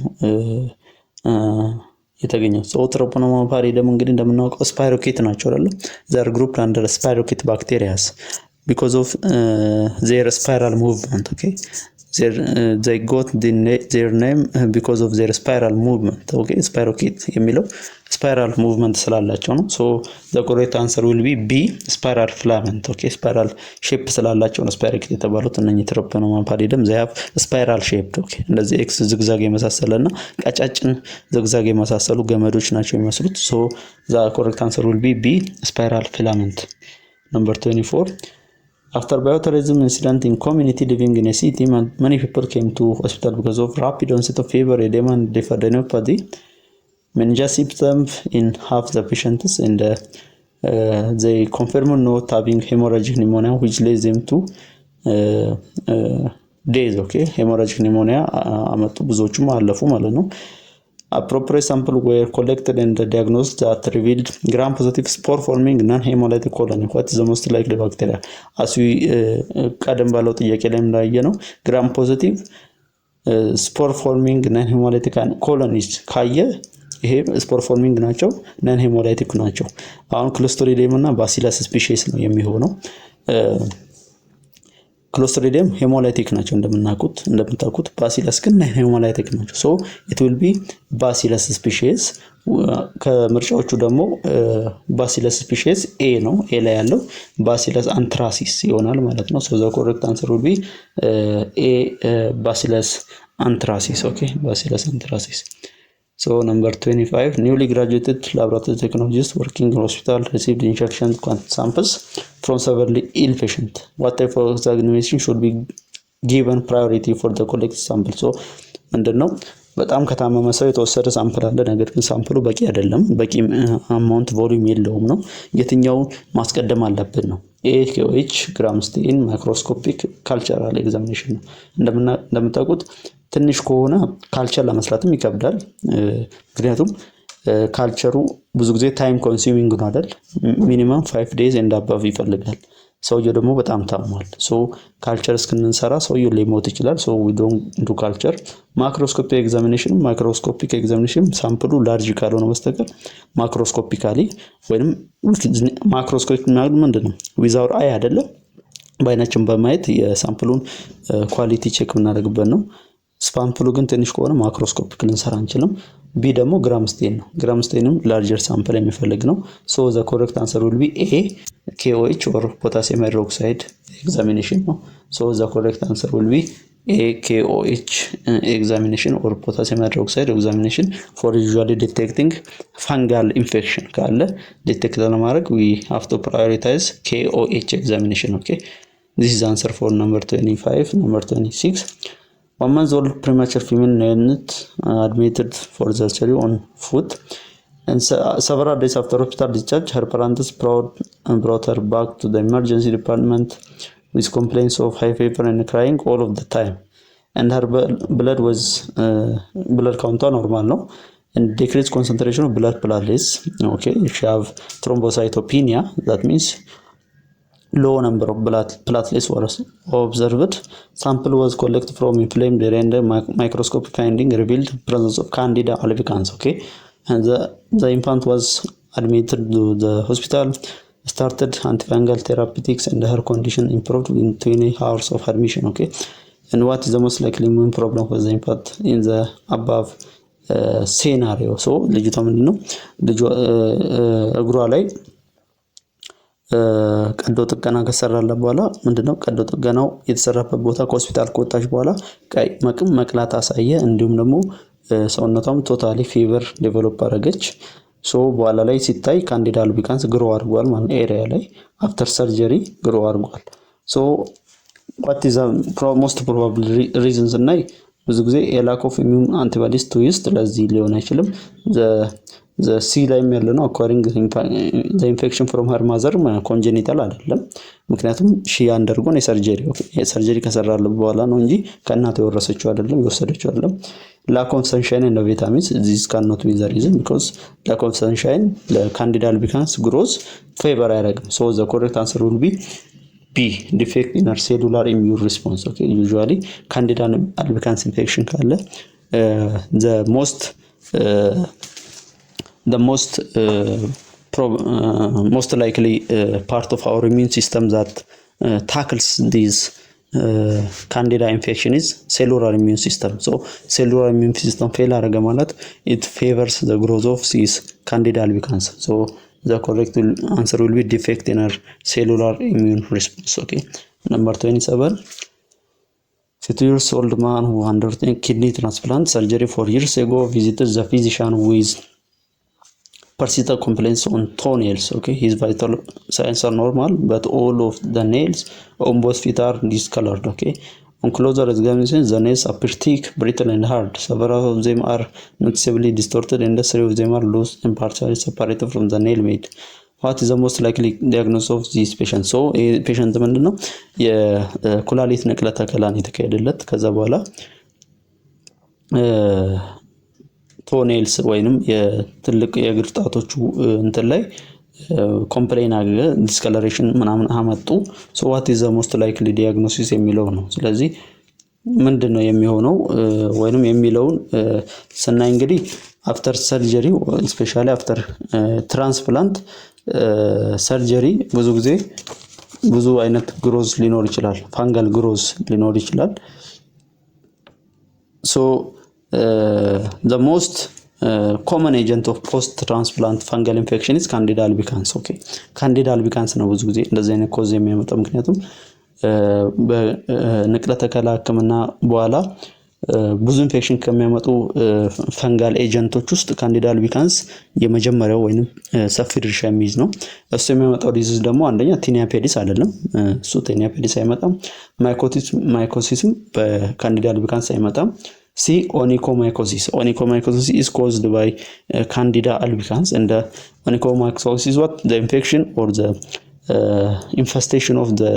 የተገኘው። so treponema pallidum እንግዲህ እንደምናውቀው spirochete ናቸው አይደል? they are grouped under spirochete bacteria because of their spiral movement. okay, they got their name because of their spiral movement. okay, spirochete የሚለው spiral movement ስላላቸው ነው። so the correct answer will be B, spiral filament. okay, spiral shape ስላላቸው ነው spirochete የተባሉት እነኚህ treponema pallidum they have spiral shape. okay, እንደዚህ ኤክስ ዝግዛግ የመሳሰለና ቀጫጭን ዝግዛግ የመሳሰሉ ገመዶች ናቸው የሚመስሉት። so the correct answer will be B, spiral filament. Number 24, After bioterrorism incident in community living in a city, many people came to hospital because of rapid onset of fever, edema, and lymphadenopathy. Meningitis symptoms in half the patients, and they confirmed not having hemorrhagic pneumonia, which leads them to days. Okay, hemorrhagic pneumonia አመጡ ብዙዎቹም አለፉ ማለት ነው። Appropriate samples were collected and diagnosed that revealed gram-positive spore-forming non-hemolytic colony. What is the most likely bacteria? As we ቀደም ባለው ጥያቄ ላይ እንዳየነው gram-positive spore-forming non-hemolytic colonies ካየ ይሄ spore-forming ናቸው፣ non-hemolytic ናቸው። አሁን ክሎስትሪዲየም እና ባሲለስ ስፒሺስ ነው የሚሆነው። ክሎስትሪዲየም ሄሞላይቲክ ናቸው እንደምታውቁት፣ ባሲለስ ግን ሄሞላይቲክ ናቸው። ሶ ኢት ዊል ቢ ባሲለስ ስፒሺስ። ከምርጫዎቹ ደግሞ ባሲለስ ስፒሺስ ኤ ነው፣ ኤ ላይ ያለው ባሲለስ አንትራሲስ ይሆናል ማለት ነው። ሶ ዘ ኮሬክት አንሰር ዊል ቢ ኤ ባሲለስ አንትራሲስ። ኦኬ ባሲለስ አንትራሲስ። So number 25, newly graduated laboratory technologists working in hospital received injection samples from severely ill patient. What type of examination should be given priority for the collected sample? So ምንድነው በጣም ከታመመ ሰው የተወሰደ ሳምፕል አለ፣ ነገር ግን ሳምፕሉ በቂ አይደለም፣ በቂ አማውንት ቮሊዩም የለውም ነው። የትኛውን ማስቀደም አለብን ነው? ኤኬኦኤች፣ ግራምስቴን፣ ማይክሮስኮፒክ፣ ካልቸራል ኤግዛሚኔሽን ነው። እንደምታውቁት ትንሽ ከሆነ ካልቸር ለመስራትም ይከብዳል። ምክንያቱም ካልቸሩ ብዙ ጊዜ ታይም ኮንሱሚንግ ነው አይደል? ሚኒመም 5 days and above ይፈልጋል። ሰውየው ደግሞ በጣም ታሟል። ሶ ካልቸር እስክንሰራ ሰውየው ሊሞት ይችላል። ሶ ዊ ዶንት ዱ ካልቸር። ማክሮስኮፒክ ኤግዛሚኔሽን ሳምፕሉ ላርጅ ካልሆነ በስተቀር ማክሮስኮፒካሊ ወይንም ማክሮስኮፒክ ማለት ምንድነው? ዊዛውት አይ አይደለም፣ በአይናችን በማየት የሳምፕሉን ኳሊቲ ቼክ እናደርግበት ነው። ሳምፕሉ ግን ትንሽ ከሆነ ማክሮስኮፒክ ልንሰራ አንችልም። ቢ ደግሞ ግራምስቴን ነው። ግራምስቴንም ላርጀር ሳምፕል የሚፈልግ ነው። ሶ ዘ ኮሬክት አንሰር ዊል ቢ ኤ KOH or potassium hydroxide examination ነው። ሶ ዘ ኮሬክት አንሰር ዊል ቢ ኤ KOH examination or potassium hydroxide examination for usually detecting fungal infection ካለ ዲቴክት ለማድረግ we have to prioritize KOH examination. Okay, this is answer for number 25. Number 26, 1 month old premature female neonate admitted for surgery on foot, and several days after hospital discharge, her parents brought her back to the emergency department with complaints of high fever and crying all of the time, and her blood count normal no, and decreased concentration of blood platelets. Okay, she have thrombocytopenia, that means low number of blood platelets was observed. Sample was collected from inflamed area and microscopic finding revealed presence of Candida albicans. Okay, and the infant was admitted to the hospital, started antifungal therapeutics, and her condition improved within 20 hours of admission. Okay, and what is the most likely immune problem for the infant in the above scenario? So ልጅቷ ምንድነው ልጇ እግሯ ላይ ቀዶ ጥገና ከሰራለ በኋላ ምንድነው ቀዶ ጥገናው የተሰራበት ቦታ ከሆስፒታል ከወጣች በኋላ ቀይ መቅላት አሳየ። እንዲሁም ደግሞ ሰውነቷም ቶታሊ ፊቨር ዴቨሎፕ አደረገች። ሶ በኋላ ላይ ሲታይ ካንዲዳ አልቢካንስ ግሮ አድርጓል ማለት ኤሪያ ላይ አፍተር ሰርጀሪ ግሮ አድርጓል። ሶ what is the most probable reasons? እና ብዙ ጊዜ lack of immune antibodies to yeast ለዚህ ሊሆን አይችልም። the C ላይ ያለው ነው acquiring the infection from her mother congenital አይደለም፣ ምክንያቱም she undergone የሰርጀሪ ከሰራለ በኋላ ነው እንጂ ከእናቷ የወረሰችው አይደለም፣ የወሰደችው አይደለም። lack of sunshine and vitamins, this cannot be the reason, because lack of sunshine ለካንዲዳ አልቢካንስ growth favor አያደርግም። so the correct answer will be B, defect in our cellular immune response. Okay, usually candida albicans infection ካለ the most likely part of our immune system that tackles these candida infection is cellular immune system. So cellular immune system fail አደረገ ማለት it favors the growth of these candida albicans. So the correct answer will be defect in our cellular immune response. Okay, number 27, 50 years old man who underwent kidney transplant surgery 4 years ago visited the physician with persistent complaints on toenails. Okay, his vital signs are normal, but all of the nails on both feet are discolored. Okay, on closer examination, the nails appear thick, brittle, and hard. Several of them are noticeably distorted, and 3 of them are loose and partially separated from the nail bed. What is the most likely diagnosis of this patient? So patient ምንድነው የኩላሊት ንቅለ ተከላን የተካሄደለት ከዛ በኋላ ቶኔልስ ወይንም የትልቅ የእግር ጣቶቹ እንትን ላይ ኮምፕሌን አገ ዲስከለሬሽን ምናምን አመጡ። ሶ what is the most likely diagnosis የሚለው ነው። ስለዚህ ምንድነው የሚሆነው ወይንም የሚለውን ስናይ እንግዲህ after surgery especially after transplant ሰርጀሪ ብዙ ጊዜ ብዙ አይነት ግሮዝ ሊኖር ይችላል። ፋንጋል ግሮዝ ሊኖር ይችላል። so the most common agent of post transplant fungal infection is candida albicans. okay candida albicans ነው ብዙ ጊዜ እንደዚህ አይነት ኮዝ የሚያመጣው ምክንያቱም በንቅለ ተከላ ህክምና በኋላ ብዙ ኢንፌክሽን ከሚያመጡ ፈንጋል ኤጀንቶች ውስጥ ካንዲዳ አልቢካንስ የመጀመሪያው ወይንም ሰፊ ድርሻ የሚይዝ ነው። እሱ የሚያመጣው ዲዚዝ ደግሞ አንደኛ ቲኒያ ፔዲስ አይደለም። እሱ ቲኒያ ፔዲስ አይመጣም። ማይኮሲስም በካንዲዳ አልቢካንስ አይመጣም። ሲ ኦኒኮማይኮሲስ is caused by candida albicans, and onychomycosis is what the infection or the infestation of the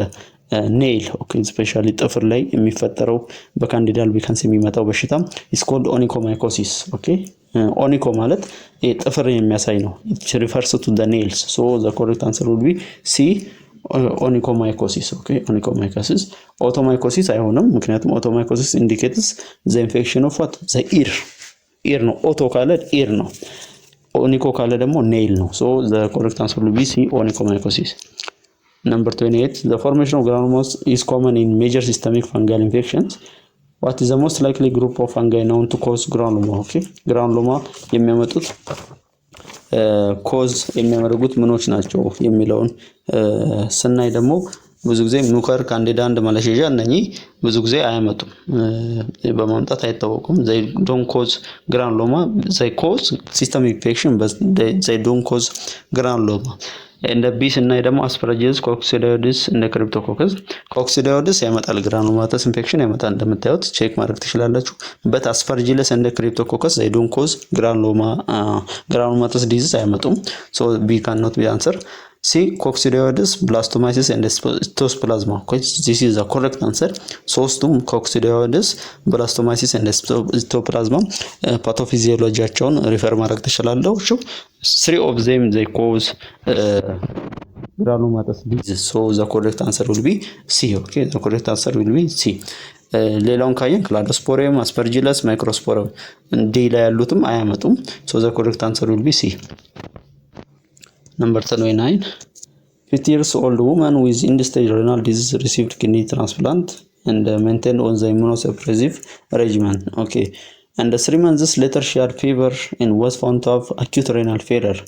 nail. okay especially ጥፍር ላይ የሚፈጠረው በካንዲዳ አልቢካንስ የሚመጣው በሽታ is called onychomycosis. okay onycho ማለት ጥፍር የሚያሳይ ነው። it refers to the nails, so the correct answer would be C onychomycosis. okay onychomycosis. otomycosis አይሆንም ምክንያቱም otomycosis indicates the infection of what the ear ነው። ኦቶ ካለ ear ነው። onycho ካለ ደግሞ nail ነው። so the correct answer would be C onychomycosis. Number 28, the formation of granulomas is common in major systemic fungal infections. What is the most likely group of fungi known to cause granuloma? okay granuloma የሚያመጡት ኮዝ የሚያደርጉት ምኖች ናቸው የሚለውን ስናይ ደግሞ ብዙ ጊዜ ሙከር ካንዲዳ አንድ ማለሽያ እነኚህ ብዙ ጊዜ አያመጡም በማምጣት አይታወቁም። they don't cause granuloma, they cause systemic infection but they don't cause granuloma. እንደ ቢስ እና ደግሞ አስፐራጂለስ ኮክሲዲዮይድስ እንደ ክሪፕቶኮከስ ኮክሲዲዮይድስ ያመጣል ግራኑሎማተስ ኢንፌክሽን ያመጣል እንደምታዩት ቼክ ማድረግ ትችላላችሁ። በት አስፐራጂለስ እንደ ክሪፕቶኮከስ they don't cause granulomatous disease አያመጡም። so B cannot be answer. C coccidioides, blastomyces and histoplasma. okay this is the correct answer. ሶስቱም coccidioides, blastomyces and histoplasma ፓቶፊዚዮሎጂያቸውን ሪፈር ማድረግ ትችላላችሁ። 3 of them they cause granulomatous disease, so the correct answer will be C. okay the correct answer will be C. ሌላውን ካየን ክላዶስፖሪየም፣ አስፐርጂለስ፣ ማይክሮስፖሪየም ዲ ላይ ያሉትም አያመጡም። so the correct answer will be C. Number 29, 50 years old woman with end-stage renal disease received kidney transplant and maintained on the immunosuppressive regimen. okay and 3 months later she had fever and was found to have acute renal failure.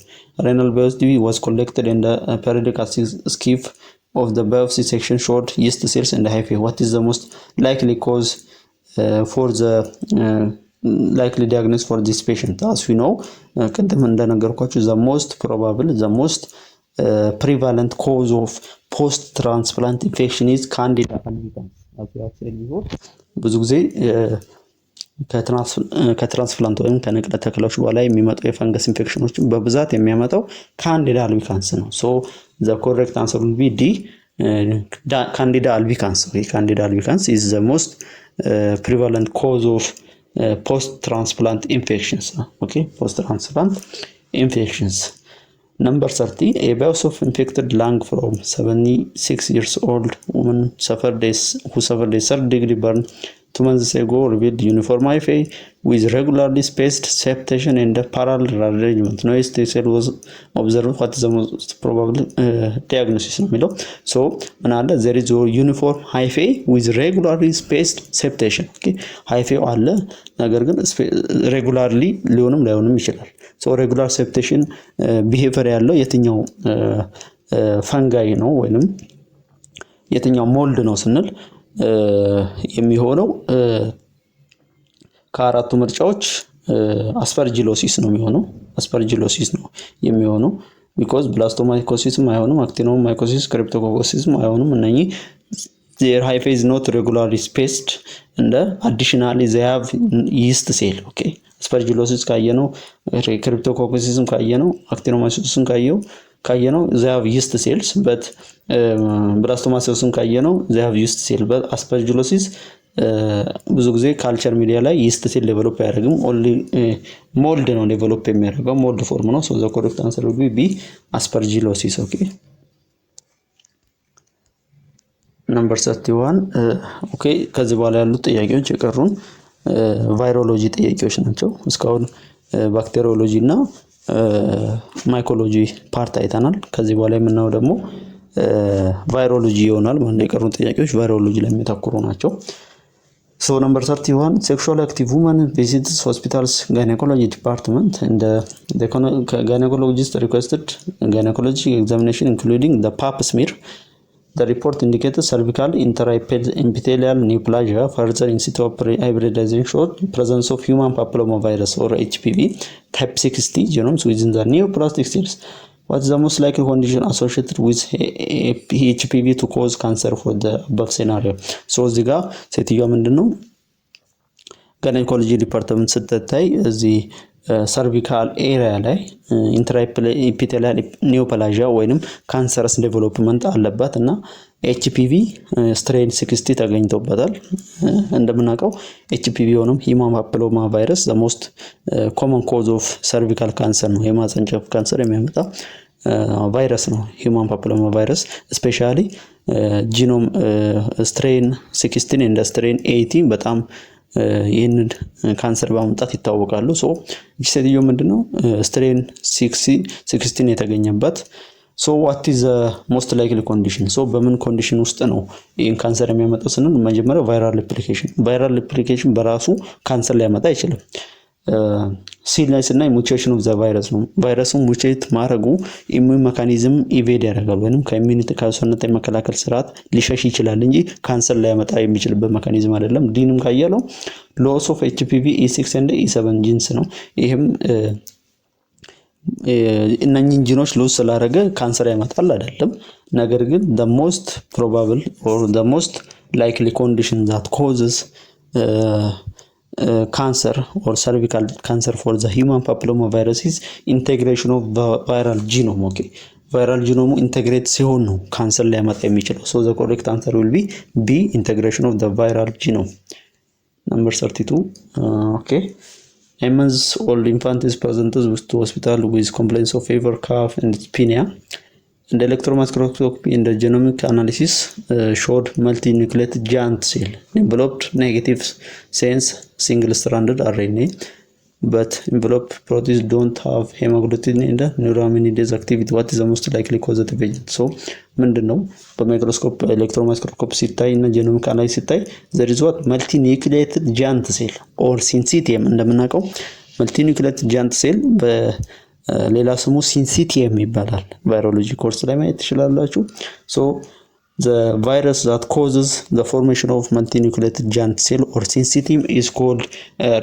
Renal biopsy was collected and the periodic skiff of the biopsy section showed yeast cells and hyphae. What is the most likely cause for the likely diagnosis for this patient? as we know ቅድም እንደነገርኳችሁ the most probable, the most prevalent cause of post transplant infection is candida albicans. as we have said before ብዙ ጊዜ ከትራንስፕላንት ወይም ከንቅለ ተከላዎች በኋላ የሚመጡ የፈንገስ ኢንፌክሽኖችን በብዛት የሚያመጣው ካንዲዳ አልቢካንስ ነው። so the correct answer will be D candida albicans. candida albicans is the most prevalent cause of post transplant infections. okay post transplant infections. Number 30, a biopsy of infected lung from 76 years old woman who suffered a third-degree burn 2 months ago revealed uniform hyphae with regularly spaced septation and parallel arrangement. No cell was observed. What is the most probable diagnosis ነው የሚለው so ምን አለ there is a uniform hyphae with regularly spaced septation. okay hyphae አለ ነገር ግን regularly ሊሆንም ላይሆንም ይችላል። so regular septation behavior ያለው የትኛው ፈንጋይ ነው ወይንም የትኛው ሞልድ ነው ስንል የሚሆነው ከአራቱ ምርጫዎች አስፐርጂሎሲስ ነው የሚሆነው። አስፐርጂሎሲስ ነው የሚሆነው ቢኮዝ ብላስቶማይኮሲስም አይሆንም፣ አክቲኖማይኮሲስ፣ ክሪፕቶኮኮሲስም አይሆንም። እነኚህ their hyphae is not regularly spaced and additionally they have yeast cell. okay aspergillosis ካየነው ክሪፕቶኮኮሲስም ካየነው አክቲኖማይኮሲስም ካየነው they have yeast cells but ብላስቶማይኮሲስም ካየነው they have yeast cell but aspergillosis ብዙ ጊዜ ካልቸር ሚዲያ ላይ yeast cell ዴቨሎፕ ያደርግም only mold ነው ዴቨሎፕ የሚያደርገው mold form ነው. so the correct answer will be aspergillosis. okay number 31 ኦኬ ከዚህ በኋላ ያሉት ጥያቄዎች የቀሩን ቫይሮሎጂ ጥያቄዎች ናቸው። እስካሁን ባክቴሪዮሎጂ እና ማይኮሎጂ ፓርት አይተናል። ከዚህ በኋላ የምናየው ደግሞ ቫይሮሎጂ ይሆናል ማለት ነው። የቀሩን ጥያቄዎች ቫይሮሎጂ ላይ የሚያተኩሩ ናቸው። so number 31 sexually active woman visits hospitals gynecology department and the gynecologist requested gynecologic examination including the pap smear. The report indicated cervical intraepithelial neoplasia, further in situ hybridization showed presence of human papillomavirus or HPV type 60 genomes within the neoplastic cells. What is the most likely condition associated with HPV to cause cancer for the above scenario? So እዚህ ጋር ሴትዮዋ ምንድነው ጋይኔኮሎጂ ዲፓርትመንት ስትታይ እዚህ ሰርቪካል ኤሪያ ላይ ኢንትራኤፒቴሊያል ኒዮፕላዥያ ወይንም ካንሰርስ ዴቨሎፕመንት አለባት እና ኤችፒቪ ስትሬን 60 ተገኝቶበታል። እንደምናውቀው ኤችፒቪ ሆኖም ሂውማን ፓፒሎማ ቫይረስ the most common cause of cervical cancer ነው። የማህፀን ጫፍ ካንሰር የሚያመጣ ቫይረስ ነው ሂውማን ፓፒሎማ ቫይረስ ስፔሻሊ ጂኖም ስትሬን 16 እንደ ስትሬን 18 በጣም ይሄንን ካንሰር በማምጣት ይታወቃሉ። ሶ እቺ ሴትዮ ምንድነው ስትሬን 16 የተገኘበት። ሶ what is the most likely condition? ሶ በምን ኮንዲሽን ውስጥ ነው ይሄን ካንሰር የሚያመጣው ስንል መጀመሪያ ቫይራል ሪፕሊኬሽን በራሱ ካንሰር ሊያመጣ አይችልም። ሲላይስ እና ሙቴሽን ኦፍ ዘ ቫይረስ ነው። ቫይረሱን ሙቴት ማድረጉ ኢሚዩን ሜካኒዝም ኢቬድ ያደርጋል ወይንም ከኢሚዩኒቲ ከሰውነት የመከላከል ስርዓት ሊሸሽ ይችላል እንጂ ካንሰር ሊያመጣ የሚችልበት ሜካኒዝም አይደለም። ዲንም ካየለው ሎስ ኦፍ ኤችፒቪ E6 and E7 ጂንስ ነው። ይሄም እነኚህን ጂኖች ሎስ ስላደረገ ካንሰር ያመጣል አይደለም። ነገር ግን the most probable or the most likely condition that causes cancer or cervical cancer for the human papilloma virus is integration of the viral genome. okay viral genome integrate ሲሆን ነው ካንሰር ሊያመጣ የሚችለው። so the correct answer will be B, integration of the viral genome. number 32 okay a month-old infant is presented to hospital with complaints of fever, cough and dyspnea. And the electron microscopy in the genomic analysis showed multinucleated giant cell enveloped negative sense single-stranded RNA, but enveloped proteins don't have hemagglutinin and neuraminidase activity. What is the most likely causative agent? So ምንድነው በማይክሮስኮፕ ኤሌክትሮን ማይክሮስኮፕ ሲታይ እና ጄኖሚክ አናላይሲስ ሲታይ there is what multinucleated giant cell or syncytium እንደምናውቀው multinucleated giant cell ሌላ ስሙ ሲንሲቲየም ይባላል። ቫይሮሎጂ ኮርስ ላይ ማየት ትችላላችሁ። so the virus that causes the formation of multinucleated giant cell or syncytium is called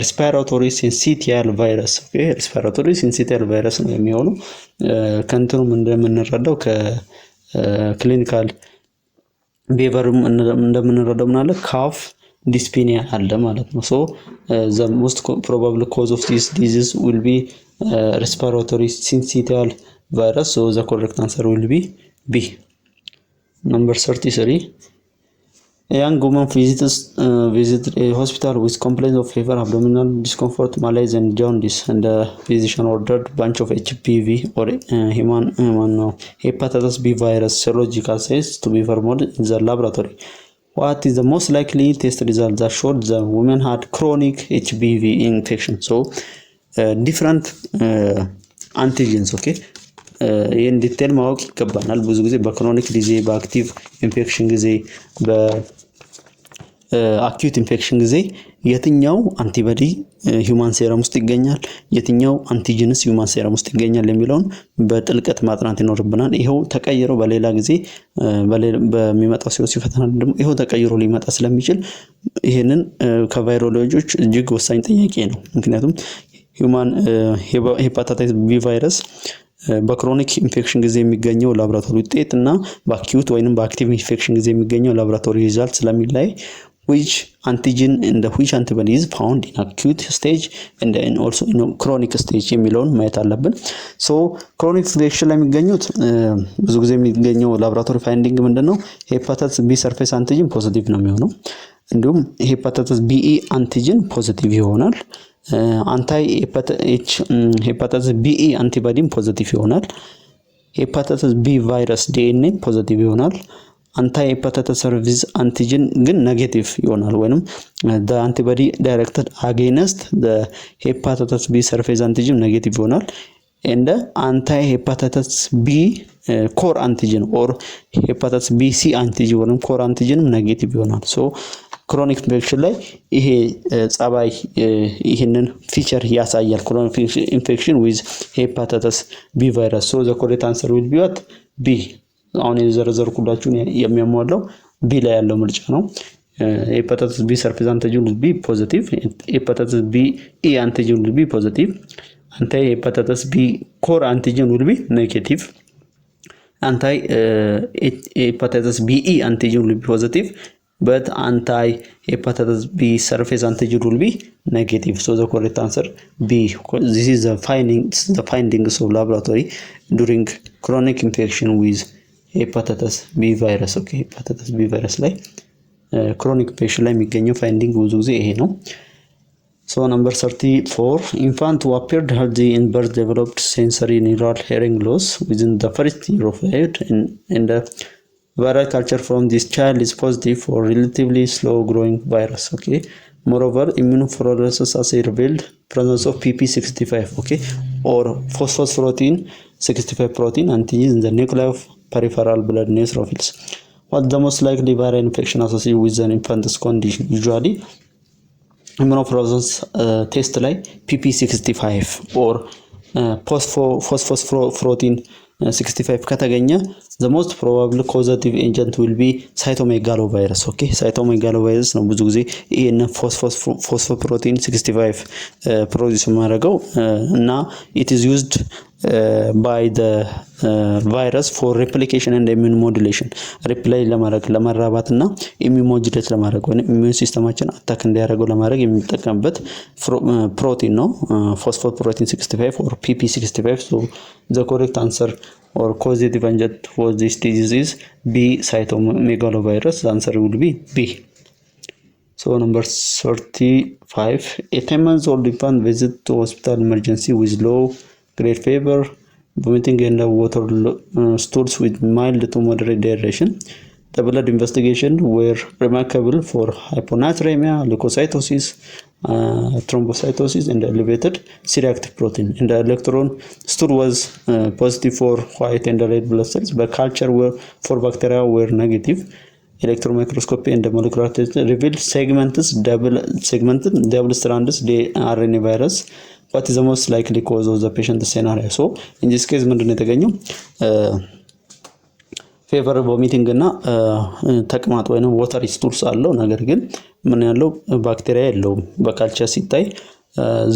respiratory syncytial virus. okay respiratory syncytial virus ነው የሚሆነው። ከንትኑም እንደምንረዳው ከክሊኒካል ቢሄቨርም እንደምንረዳው ምናለ ካፍ ዲስፒኒያ አለ ማለት ነው። so the most probable cause of this disease will be respiratory syncytial virus. so the correct answer will be B. number 33 a young woman visited a hospital with complaints of fever, abdominal discomfort, malaise and jaundice, and the physician ordered bunch of HPV or hepatitis B virus serological tests to be performed in the laboratory. What is the most likely test result that showed the woman had chronic HPV infection? So different antigens. okay ይሄን ዲቴል ማወቅ ይገባናል። ብዙ ጊዜ በክሮኒክ ዲዜ በአክቲቭ ኢንፌክሽን ጊዜ በአኪዩት ኢንፌክሽን ጊዜ የትኛው አንቲቦዲ ሂዩማን ሴረም ውስጥ ይገኛል፣ የትኛው አንቲጂንስ ሂዩማን ሴረም ውስጥ ይገኛል የሚለውን በጥልቀት ማጥናት ይኖርብናል። ይሄው ተቀይሮ በሌላ ጊዜ በሚመጣው ሲወሲ ፈተና ደግሞ ይሄው ተቀይሮ ሊመጣ ስለሚችል ይሄንን ከቫይሮሎጂዎች እጅግ ወሳኝ ጥያቄ ነው። ምክንያቱም human hepatitis B virus በክሮኒክ ኢንፌክሽን ጊዜ የሚገኘው ላብራቶሪ ውጤት እና በአኪዩት ወይንም በአክቲቭ ኢንፌክሽን ጊዜ የሚገኘው ላብራቶሪ ሪዛልት ስለሚለያይ which antigen and which antibody is found in acute stage and also in chronic stage የሚለውን ማየት አለብን። ሶ ክሮኒክ ኢንፌክሽን ላይ የሚገኙት ብዙ ጊዜ የሚገኘው ላብራቶሪ ፋይንዲንግ ምንድነው? ሄፓታይተስ ቢ ሰርፌስ አንቲጂን ፖዚቲቭ ነው የሚሆነው። እንዲሁም ሄፓታይተስ ቢኢ አንቲጂን ፖዚቲቭ ይሆናል። አንታይ ሄፓታይተስ ቢኢ አንቲባዲም ፖዚቲቭ ይሆናል። ሄፓታይተስ ቢ ቫይረስ ዲኤንኤ ፖዚቲቭ ይሆናል። አንታይ ሄፓታይተስ ሰርቪስ አንቲጂን ግን ኔጌቲቭ ይሆናል ወይንም the antibody directed against the hepatitis B surface antigen ኔጌቲቭ ይሆናል and anti-hepatitis B core antigen or hepatitis B C antigen ወይንም core antigen ኔጌቲቭ ይሆናል። ሶ ክሮኒክ ኢንፌክሽን ላይ ይሄ ጸባይ ይሄንን ፊቸር ያሳያል። ክሮኒክ ኢንፌክሽን with hepatitis B virus. So the correct answer will be what? B. አሁን የዘረዘርኩላችሁን የሚያሟላው ቢ ላይ ያለው ምርጫ ነው። ሄፓታይተስ ቢ ሰርፌስ አንቲጂን will be positive. ሄፓታይተስ ቢ ኢ አንቲጂን will be positive. አንታይ ሄፓታይተስ ቢ ኮር አንቲጂን will be negative. አንታይ ሄፓታይተስ ቢ ኢ አንቲጂን will be positive, but anti hepatitis B surface antigen will be negative. So the correct answer B. This is the findings of laboratory during chronic infection with hepatitis B virus. Okay, hepatitis B virus ላይ chronic infection ላይ የሚገኘው finding ብዙ ጊዜ ይሄ ነው። So number 34, infant who appeared healthy in birth developed sensory neural hearing loss within the first year of age, and the viral culture from this child is positive for relatively slow growing virus. Okay, moreover, immunofluorescence assay revealed presence of pp65, okay, or phosphoprotein 65 protein antigen in the nuclei of peripheral blood neutrophils. What the most likely viral infection associated with an infant's condition? Usually immunofluorescence test like pp65 or phosphoprotein 65 ከተገኘ the most probable causative agent will be cytomegalovirus. okay, cytomegalovirus ነው ብዙ ጊዜ ይሄን phosphoprotein 65 ፕሮዲዩስ የሚያደርገው እና it is used by the virus for replication and immune modulation. ሪፕላይ ለማድረግ ለማራባትና immune modulate ለማድረግ ወይ immune ሲስተማችን አታክ እንዲያደርገው ለማድረግ የሚጠቀምበት ፕሮቲን ነው phosphoprotein 65 or pp65. so the correct answer or causative agent for this disease is B, cytomegalovirus. The answer will be B. So number 35, a 10-month-old infant visit to hospital emergency with low grade fever, vomiting and water stools with mild to moderate dehydration. The blood investigation were remarkable for hyponatremia, leukocytosis, thrombocytosis and elevated C-reactive protein. And the electron stool was positive for white and red blood cells, but culture for bacteria were negative. Electron microscopy and the molecular test revealed segmented double-stranded RNA virus. What is the most likely cause of the patient scenario? So in this case ምንድነው የተገኘው? ፌቨር ቮሚቲንግ እና ተቅማጥ ወይንም ዋተሪ ስቱልስ አለው። ነገር ግን ምን ያለው ባክቴሪያ የለውም። በካልቸር ሲታይ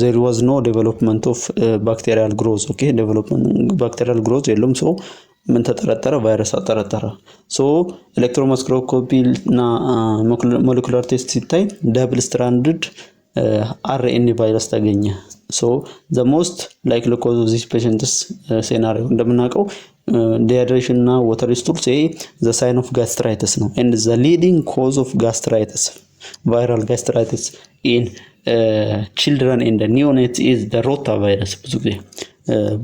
there was no development of bacterial growth. okay, development bacterial growth የለውም። so ምን ተጠረጠረ? ቫይረስ ተጠረጠረ። so ኤሌክትሮማይክሮስኮፒ እና ሞለኪውላር ቴስት ሲታይ double stranded RNA ቫይረስ ተገኘ። so the most likely cause of this patient's scenario እንደምናውቀው dehydration እና water stools the sign of gastritis ነው and the leading cause of gastritis, viral gastritis in children and the neonates is the rotavirus.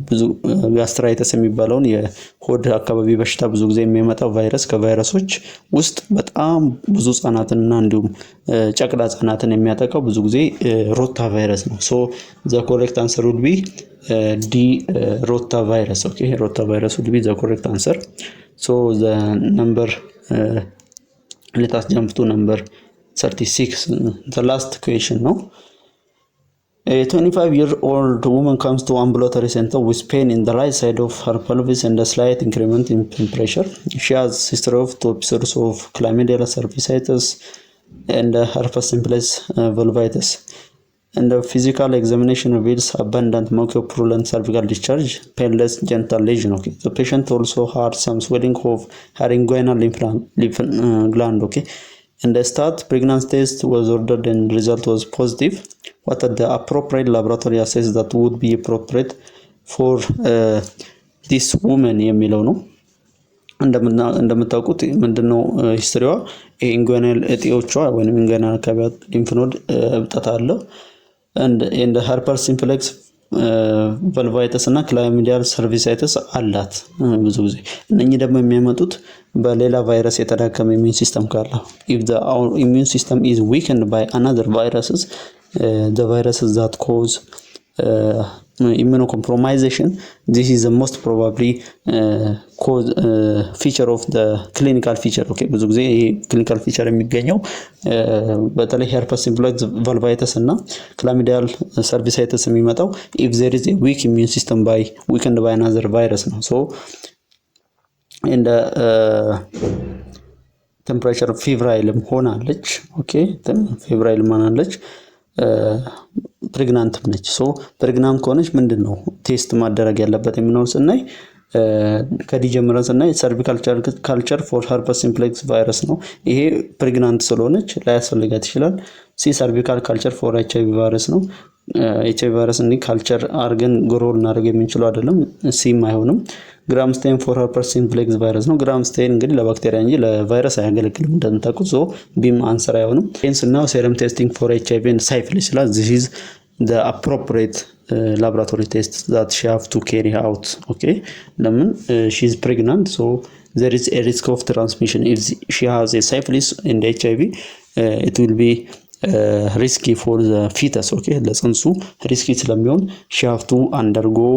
ብዙ ጋስትራይተስ የሚባለውን የሆድ አካባቢ በሽታ ብዙ ጊዜ የሚያመጣው ቫይረስ ከቫይረሶች ውስጥ በጣም ብዙ ህጻናትና እንዲሁም ጨቅላ ህጻናትን የሚያጠቃው ብዙ ጊዜ ሮታቫይረስ ነው። so the correct answer would be D, rotavirus. okay, rotavirus would be the correct answer. so the number let us jump to number 36, the last question now. A 25-year-old woman comes to ambulatory center with pain in the right side of her pelvis and a slight increment in pressure. She has history of 2 episodes of chlamydia cervicitis and herpes simplex vulvitis. and the physical examination reveals abundant mucopurulent cervical discharge, painless genital lesion. Okay, the patient also had some swelling of her inguinal lymph gland. Okay, and the start pregnancy test was ordered and result was positive. What are the appropriate laboratory assays that would be appropriate for this woman የሚለው ነው። እንደምታውቁት ምንድነው ሂስትሪዋ ኢንጓናል እጢዎቿ ወይንም ኢንጓናል አካባቢ ሊምፍ ኖድ እብጠት አለው and herpes simplex ቫልቫይተስ እና ክላሚዲያል ሰርቪሳይተስ አላት ብዙ ጊዜ እነኚህ ደግሞ የሚያመጡት በሌላ ቫይረስ የተዳከመ ኢሚዩን ሲስተም ካለ if the our immune system is weakened by another viruses the viruses that cause immunocompromisation, this is the most probably cause feature of the clinical feature. Okay, ብዙ ጊዜ ይሄ clinical feature የሚገኘው በተለይ herpes simplex vulvitis እና chlamydial cervicitis የሚመጣው if there is a weak immune system weakened by another virus ነው። so in the temperature febrile ሆናለች። okay febrile ሆናለች ፕሬግናንት ነች። ሶ ፕሬግናንት ከሆነች ምንድነው ቴስት ማደረግ ያለበት የሚኖር ስናይ ከዲ ጀምረን ስናይ ሰርቪካል ካልቸር ፎር herpes simplex ቫይረስ ነው። ይሄ ፕሬግናንት ስለሆነች ላያስፈልጋት ይችላል። ሲ ሰርቪካል ካልቸር ፎር HIV ቫይረስ ነው። HIV ቫይረስ እንዲ ካልቸር አርገን ግሮ ልናደርግ የምንችለው አይደለም። ሲም አይሆንም። ግራም ስቴን ፎር herpes simplex ቫይረስ ነው። ግራም ስቴን እንግዲህ ለባክቴሪያ እንጂ ለቫይረስ አያገለግልም እንደምታውቁት። ሶ ቢም አንሰር አይሆንም። ሄንስ ናው ሴረም ቴስቲንግ ፎር HIV and syphilis ይላል። this is the appropriate laboratory test that she have to carry out. okay ለምን she is pregnant, so there is a risk of transmission. If she has a syphilis and HIV it will be risky for the fetus. okay ለጽንሱ ሪስኪ ስለሚሆን she have to undergo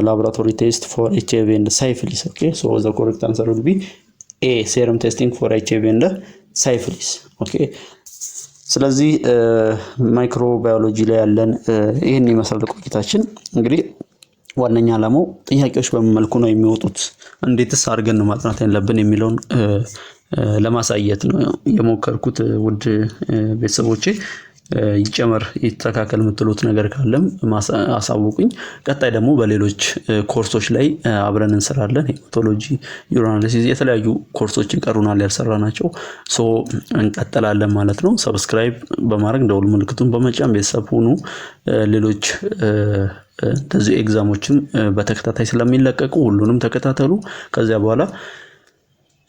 laboratory test for HIV and syphilis. okay so the correct answer will be A, serum testing for HIV and syphilis. okay ስለዚህ ማይክሮባዮሎጂ ላይ ያለን ይሄን ይመስላል ቆይታችን። እንግዲህ ዋነኛ ዓላማው ጥያቄዎች በመልኩ ነው የሚወጡት እንዴትስ አድርገን ነው ማጥናት ያለብን የሚለውን ለማሳየት ነው የሞከርኩት። ውድ ቤተሰቦቼ ይጨመር ይተካከል የምትሉት ነገር ካለም አሳውቁኝ። ቀጣይ ደግሞ በሌሎች ኮርሶች ላይ አብረን እንሰራለን። ሄማቶሎጂ፣ ዩራናሊሲስ የተለያዩ ኮርሶች ይቀሩናል ያልሰራናቸው። ሶ እንቀጥላለን ማለት ነው። ሰብስክራይብ በማድረግ ደውል ምልክቱን በመጫን ቤተሰብ ሁኑ። ሌሎች እንደዚህ ኤግዛሞችን በተከታታይ ስለሚለቀቁ ሁሉንም ተከታተሉ። ከዚያ በኋላ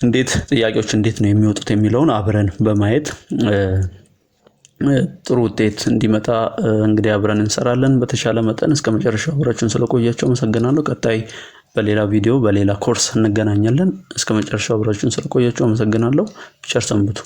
እንዴት ጥያቄዎች እንዴት ነው የሚወጡት የሚለውን አብረን በማየት ጥሩ ውጤት እንዲመጣ እንግዲህ አብረን እንሰራለን። በተሻለ መጠን እስከ መጨረሻው አብራችሁን ስለቆያችሁ አመሰግናለሁ። ቀጣይ በሌላ ቪዲዮ በሌላ ኮርስ እንገናኛለን። እስከ መጨረሻው አብራችሁን ስለቆያችሁ አመሰግናለሁ። ቸር ሰንብቱ።